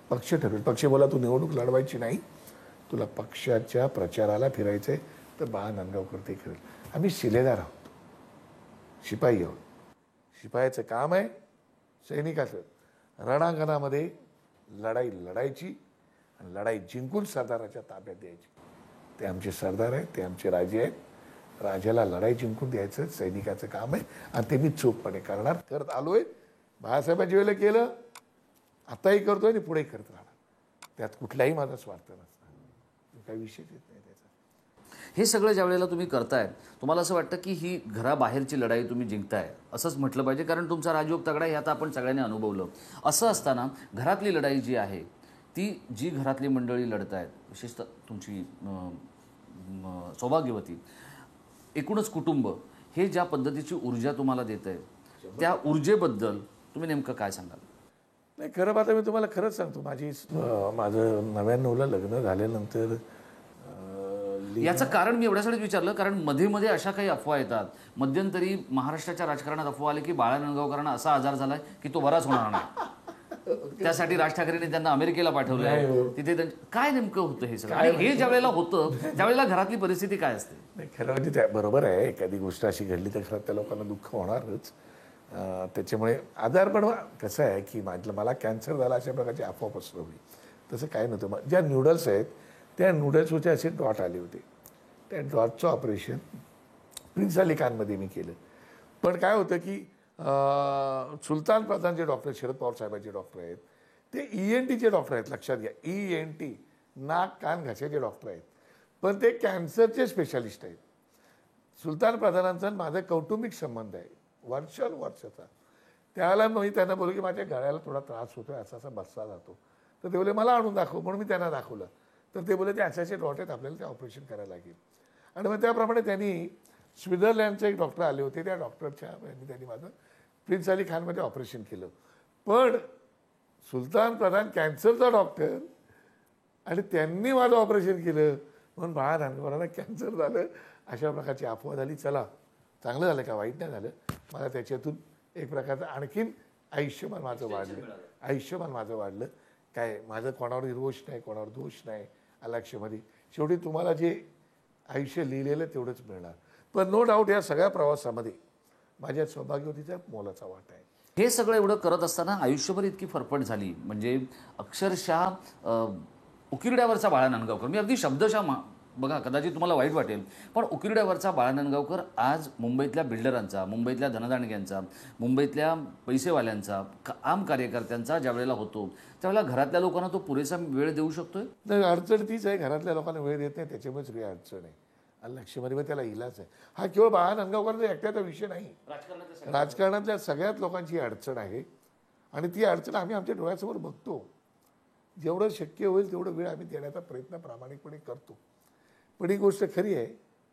पक्ष ठरवेल. पक्ष बोला तू निवडणूक लढवायची नाही, तुला पक्षाच्या प्रचाराला फिरायचं आहे तर बाळा नांदगावकर ते करेल. आम्ही शिलेदार आहोत, शिपाई आहोत. शिपायाचं काम आहे सैनिकाचं रणांगणामध्ये लढाई लढायची आणि लढाई जिंकून सरदाराच्या ताब्यात द्यायची. ते आमचे सरदार आहेत, ते आमचे राजे आहेत. राजाला लढाई जिंकून द्यायचं सैनिकाचं काम आहे आणि ते मी चोखपणे करणार, करत आलोय. बाळासाहेबांच्या वेळेला केलं, आताही करतोय आणि पुढेही करत राहणार. त्यात कुठलाही माझा स्वार्थ नसणार, काही विषय येत नाही त्याचा. हे सगळं ज्या वेळेला तुम्ही करताय, तुम्हाला असं वाटतं की ही घराबाहेरची लढाई तुम्ही जिंकताय असंच म्हटलं पाहिजे, कारण तुमचा राजयोग तगडा आहे, हे आता आपण सगळ्यांनी अनुभवलं. असं असताना घरातली लढाई जी आहे ती जी घरातली मंडळी लढतायत, विशेषतः तुमची सौभाग्यवती, एकूणच कुटुंब हे ज्या पद्धतीची ऊर्जा तुम्हाला देत आहे, त्या ऊर्जेबद्दल तुम्ही नेमकं काय सांगाल. नाही खरं आता मी तुम्हाला खरंच सांगतो, माझं 99ला लग्न झाल्यानंतर याचं कारण मी एवढ्यासाठीच विचारलं, कारण मध्ये मध्ये अशा काही अफवा येतात. मध्यंतरी महाराष्ट्राच्या राजकारणात अफवा आली की बाळा नांदगावकरांना असा आजार झालाय की तो बराच होणार नाही, त्यासाठी राज ठाकरेंनी त्यांना अमेरिकेला पाठवलंय. तिथे काय नेमकं होतं हे सगळं, आणि हे ज्या वेळेला होतं त्यावेळेला घरातली परिस्थिती काय असते. नाही खरं म्हणजे त्या बरोबर आहे, एखादी गोष्ट अशी घडली तर खरं त्या लोकांना दुःख होणारच. त्याच्यामुळे आजार पण कसं आहे की मला कॅन्सर झाला अशा प्रकारची अफवा पसरवली, तसं काय नव्हतं. ज्या नूडल्स आहेत त्या नूडल्सवरचे असे डॉट आले होते, त्या डॉटचं ऑपरेशन प्रिन्स अली खानमध्ये मी केलं. पण काय होतं की सुलतान प्रधान जे डॉक्टर शरद पवार साहेबांचे डॉक्टर आहेत ते ENTचे डॉक्टर आहेत, लक्षात घ्या. ENT नाक कान घशाचे डॉक्टर आहेत, पण ते कॅन्सरचे स्पेशालिस्ट आहेत. सुलतान प्रधानांचा माझा कौटुंबिक संबंध आहे वर्षाचा. त्यावेळेला मी त्यांना बोललो की माझ्या गळ्याला थोडा त्रास होतो, असा बसला जातो. तर ते बोले मला आणून दाखव, म्हणून मी त्यांना दाखवलं. तर ते बोले ते अशाचे डॉट आहेत, आपल्याला ते ऑपरेशन करायला लागेल. आणि मग त्याप्रमाणे त्यांनी स्वित्झर्लंडचे एक डॉक्टर आले होते, त्या डॉक्टरच्या त्यांनी माझं प्रिन्स अली खानमध्ये ऑपरेशन केलं. पण सुलतान प्रधान कॅन्सरचा डॉक्टर आणि त्यांनी माझं ऑपरेशन केलं म्हणून बाळा नांदगावकरांना कॅन्सर झालं, अशा प्रकारची अफवा झाली. चला चांगलं झालं का वाईट नाही झालं, मला त्याच्यातून एक प्रकारचं आणखीन आयुष्यमान माझं वाढलं. काय माझं कोणावर रोष नाही, कोणावर दोष नाही आलाक्षमध्ये. शेवटी तुम्हाला जे आयुष्य लिहिलेलं तेवढंच मिळणार. पण नो डाऊट या सगळ्या प्रवासामध्ये माझ्या सौभाग्यवतीचा मोलाचा वाटा आहे. हे सगळं एवढं करत असताना आयुष्यभर इतकी फरफट झाली, म्हणजे अक्षरशः उकिरड्यावरचा बाळा नांदगावकर, मी अगदी शब्दशः बघा कदाचित तुम्हाला वाईट वाटेल, पण उकिरड्यावरचा बाळा नांदगावकर आज मुंबईतल्या बिल्डरांचा, मुंबईतल्या धनदांडग्यांचा, मुंबईतल्या पैसेवाल्यांचा, आम कार्यकर्त्यांचा ज्या वेळेला होतो त्यावेळेला घरातल्या लोकांना तो पुरेसा वेळ देऊ शकतोय. नाही अडचण तीच आहे, घरातल्या लोकांना वेळ देत नाही, त्याच्यामुळेच वेळ अडचण आहे. आणि लक्ष्मीमध्ये त्याला इलाज आहे. हा केवळ बाळा नांदगावकरचा एकट्याचा विषय नाही, राजकारणातल्या सगळ्याच लोकांची अडचण आहे. आणि ती अडचण आम्ही आमच्या डोळ्यासमोर बघतो. जेवढं शक्य होईल तेवढं वेळ आम्ही देण्याचा प्रयत्न प्रामाणिकपणे करतो. पण ही गोष्ट खरी आहे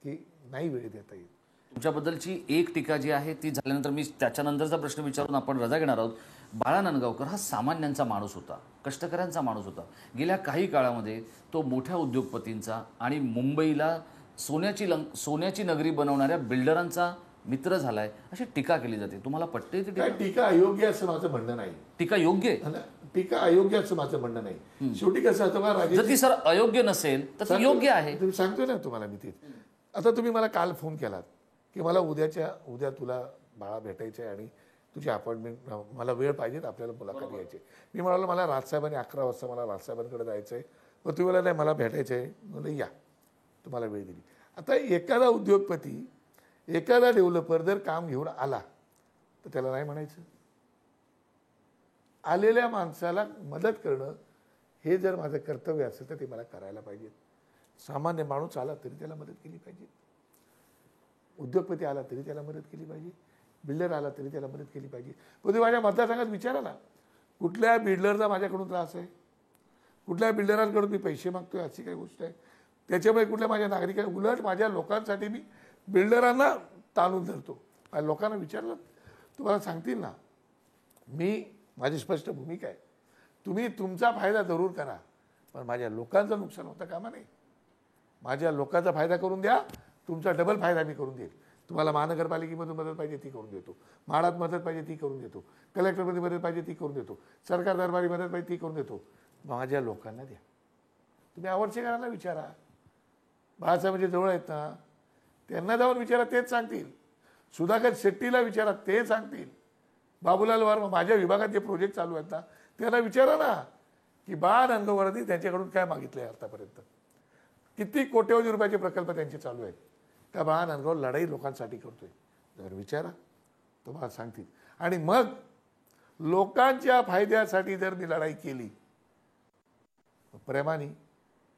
की नाही वेळ देता येईल. तुमच्याबद्दलची एक टीका जी आहे ती झाल्यानंतर मी त्याच्यानंतरचा प्रश्न विचारून आपण रजा घेणार आहोत. बाळा नांदगावकर हा सामान्यांचा माणूस होता, कष्टकऱ्यांचा माणूस होता. गेल्या काही काळामध्ये तो मोठ्या उद्योगपतींचा आणि मुंबईला सोन्याची नगरी बनवणाऱ्या बिल्डरांचा मित्र झालाय अशी टीका केली जाते. तुम्हाला पटते ती टीका? टीका अयोग्य असं माझं म्हणणं नाही. टीका योग्य? टीका अयोग्य असं माझं म्हणणं नाही. शेवटी कसं होतं, जर ती सर अयोग्य नसेल तर ती योग्य आहे. तुम्ही सांगतोय ना तुम्हाला मी ते. आता तुम्ही मला काल फोन केलात की मला उद्या तुला बाळा भेटायचं आहे आणि तुझी अपॉइंटमेंट, मला वेळ पाहिजे, आपल्याला मुलाखत घ्यायची. मी म्हणालो मला राजसाहेबांनी 11 वाजता मला राजसाहेबांकडे जायचं आहे. मग तुम्ही मला नाही मला भेटायचं आहे, म्हणलं या, तुम्हाला वेळ दिली. आता एखादा उद्योगपती, एखादा डेव्हलपर जर काम घेऊन आला तर त्याला नाही म्हणायचं. आलेल्या माणसाला मदत करणं हे जर माझं कर्तव्य असेल तर ते मला करायला पाहिजे. सामान्य माणूस आला तरी त्याला मदत केली पाहिजे, उद्योगपती आला तरी त्याला मदत केली पाहिजे, बिल्डर आला तरी त्याला मदत केली पाहिजे. पण तुम्ही माझ्या मतदारसंघात विचारा ना, कुठल्या बिल्डरचा माझ्याकडून त्रास आहे, कुठल्या बिल्डरांकडून मी पैसे मागतोय, अशी काही गोष्ट आहे. त्याच्यामुळे कुठल्या माझ्या नागरिकांना, उलट माझ्या लोकांसाठी मी बिल्डरांना ताणून धरतो. माझ्या लोकांना विचारलं तुम्हाला सांगतील ना, माझी स्पष्ट भूमिका आहे. तुम्ही तुमचा फायदा जरूर करा, पण माझ्या लोकांचं नुकसान होतं कामा नाही. माझ्या लोकांचा फायदा करून द्या, तुमचा डबल फायदा मी करून देईल. तुम्हाला महानगरपालिकेमधून मदत पाहिजे ती करून देतो, म्हाडात मदत पाहिजे ती करून देतो, कलेक्टरमध्ये मदत पाहिजे ती करून देतो, सरकार दरबारी मदत पाहिजे ती करून देतो. माझ्या लोकांना द्या. तुम्ही आवडशेकरांना विचारा, बाळासाहेब म्हणजे जवळ आहेत ना, त्यांना जाऊन विचारा, तेच सांगतील. सुधाकर शेट्टीला विचारा, ते सांगतील. बाबूलाल वर्मा, माझ्या विभागात जे प्रोजेक्ट चालू आहेत ना, त्यांना विचारा ना की बाळ नांदगावकरांनी त्यांच्याकडून काय मागितलं आहे आतापर्यंत. किती कोट्यवधी रुपयाचे प्रकल्प त्यांचे चालू आहेत. त्या बाळ नांदगाव लढाई लोकांसाठी करतोय, जर विचारा तुम्हाला सांगतील. आणि मग लोकांच्या फायद्यासाठी जर मी लढाई केली, प्रेमाने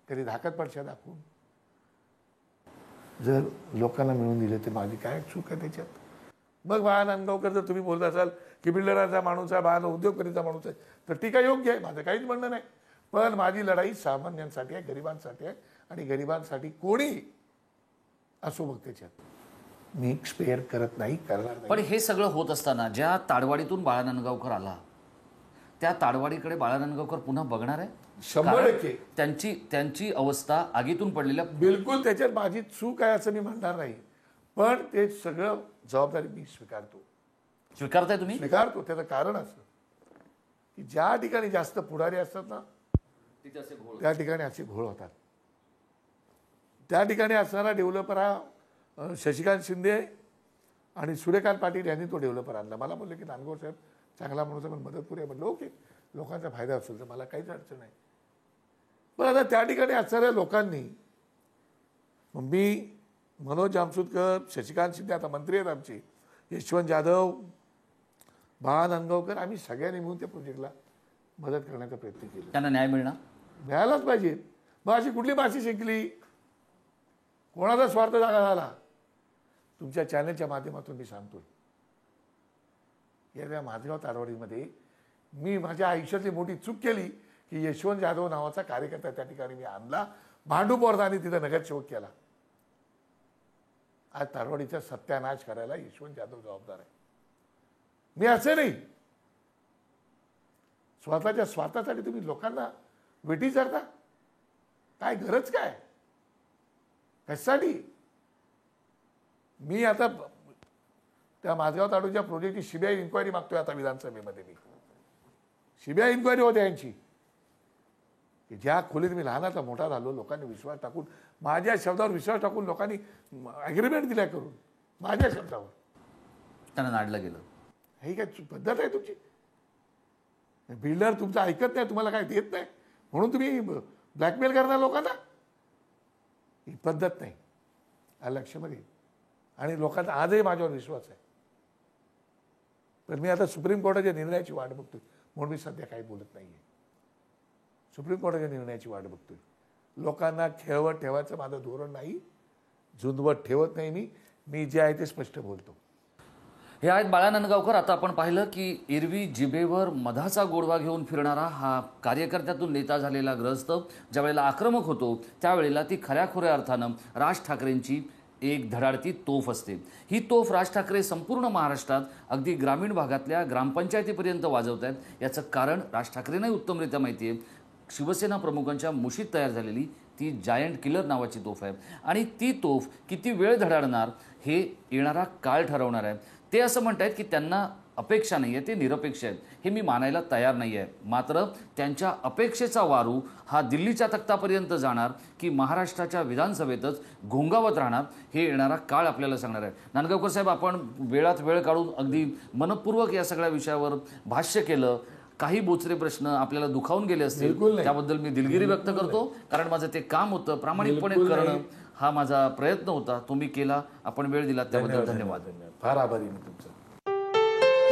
कधी धाकटपणशा दाखवून जर लोकांना मिळून दिले तर माझी काय चूक आहे त्याच्यात. मग बाळा नांदगावकर जर तुम्ही बोलत असाल की बिल्डरांचा माणूस आहे, बाळा उद्योगपतीचा माणूस आहे, तर टीका योग्य आहे, माझं काहीच म्हणणं नाही. पण माझी लढाई सामान्यांसाठी आहे, गरिबांसाठी आहे. आणि गरिबांसाठी कोणी असो मग त्याच्यात मी स्पेअर करत नाही, करणार नाही. पण हे सगळं होत असताना ज्या ताडवाडीतून बाळा नांदगावकर आला, त्या ताडवाडीकडे बाळा नांदगावकर पुन्हा बघणार आहे? 100% त्यांची अवस्था आगीतून पडलेल्या, बिलकुल त्याच्यात माझी चूक आहे असं मी म्हणणार नाही. पण ते सगळं जबाबदारी मी स्वीकारतो. स्वीकारताय तुम्ही? स्वीकारतो. त्याचं कारण असं की ज्या ठिकाणी जास्त पुढारी असतात ना, त्या ठिकाणी असे घोळ होतात. त्या ठिकाणी असणारा डेव्हलपर हा शशिकांत शिंदे आणि सूर्यकांत पाटील यांनी तो डेव्हलपर आणला. मला बोलले की नांदगाव साहेब चांगला माणूस आहे, पण मदत करूया. म्हटलं ओके, लोकांचा फायदा असेल तर मला काहीच अडचण नाही. पण आता त्या ठिकाणी असणाऱ्या लोकांनी, मी मनोज जामसुदकर, शशिकांत शिंदे आता मंत्री आहेत आमचे, यशवंत जाधव, बाळा नांदगावकर, आम्ही सगळ्यांनी मिळून त्या प्रोजेक्टला मदत करण्याचा प्रयत्न केला. त्यांना न्याय मिळणार, मिळालाच पाहिजे. मग अशी कुठली माशी शिंकली, कोणाचा स्वार्थ जागा झाला? तुमच्या चॅनलच्या माध्यमातून मी सांगतोय, या माझगाव तारवाडीमध्ये मी माझ्या आयुष्यातली मोठी चूक केली की यशवंत जाधव नावाचा कार्यकर्ता त्या ठिकाणी मी आणला, भांडूपवर्धाने तिथं नगरसेवक केला. आज तारवाडीचा सत्यानाश करायला यशवंत जाधव जबाबदार आहे. मी असे नाही. स्वतःच्या स्वार्थासाठी तुम्ही लोकांना वेठी धरता, काय गरज काय, कशासाठी? मी आता त्या माझगाव तालुक्याच्या प्रोजेक्टची सीबीआय इन्क्वायरी मागतोय. आता विधानसभेमध्ये मी सीबीआय इन्क्वायरी होते यांची, की ज्या खोलीत मी लहानाचा मोठा झालो, लोकांनी विश्वास टाकून, माझ्या शब्दावर विश्वास टाकून लोकांनी ॲग्रीमेंट दिल्या करून, माझ्या शब्दावर त्यांना नाडलं गेलं. ही काय पद्धत आहे तुमची? बिल्डर तुमचं ऐकत नाही, तुम्हाला काय देत नाही म्हणून तुम्ही ब्लॅकमेल करणार लोकांना? ही पद्धत नाही, लक्षामध्ये. आणि लोकांचा आजही माझ्यावर विश्वास आहे. पण मी आता सुप्रीम कोर्टाच्या निर्णयाची वाट बघतोय, म्हणून मी सध्या काही बोलत नाही आहे. सुप्रीम कोर्टाच्या निर्णयाची वाट बघतोय. लोकांना खेळवत ठेवायचं माझं धोरण नाही, झुंजवत ठेवत नाही. मी जे आहे ते स्पष्ट बोलतो. हे आहेत बाळा नांदगावकर. आता आपण पाहिलं की एरवी जिभेवर मधाचा गोडवा घेऊन फिरणारा हा कार्यकर्त्यातून नेता झालेला ग्रस्त ज्यावेळेला आक्रमक होतो, त्यावेळेला ती खऱ्याखुऱ्या अर्थानं राज ठाकरेंची एक धडाडती तोफ असते. ही तोफ राज ठाकरे संपूर्ण महाराष्ट्रात अगदी ग्रामीण भागातल्या ग्रामपंचायतीपर्यंत वाजवत आहेत. याचं कारण राज ठाकरेंनाही उत्तमरित्या माहिती आहे. शिवसेना प्रमुखांच्या मुशीत तयार झालेली ती जायंट किलर नावाची तोफ आहे. आणि ती तोफ किती वेळ धडाडणार हे येणारा काळ ठरवणार आहे. ते असं म्हणतात की त्यांना अपेक्षा नाही आहे, ते निरपेक्ष आहेत. हे मी मानायला तयार नाही आहे. मात्र त्यांच्या अपेक्षेचा वारू हा दिल्लीच्या तख्तापर्यंत जाणार की महाराष्ट्राच्या विधानसभेतच घोंगावत राहणार हे येणारा काळ आपल्याला सांगणार आहे. नांदगावकर साहेब, आपण वेळात वेळ काढून अगदी मनपूर्वक या सगळ्या विषयावर भाष्य केलं. काही बोचरे प्रश्न आपल्याला दुखावून गेले असतील, त्याबद्दल मी दिलगिरी व्यक्त करतो. कारण माझं ते काम होतं, प्रामाणिकपणे करणं हा माझा प्रयत्न होता. तुम्ही केला, आपण वेळ दिला, त्याबद्दल धन्यवाद. फार आभारी मी तुमचा.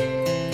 धन्यवाद.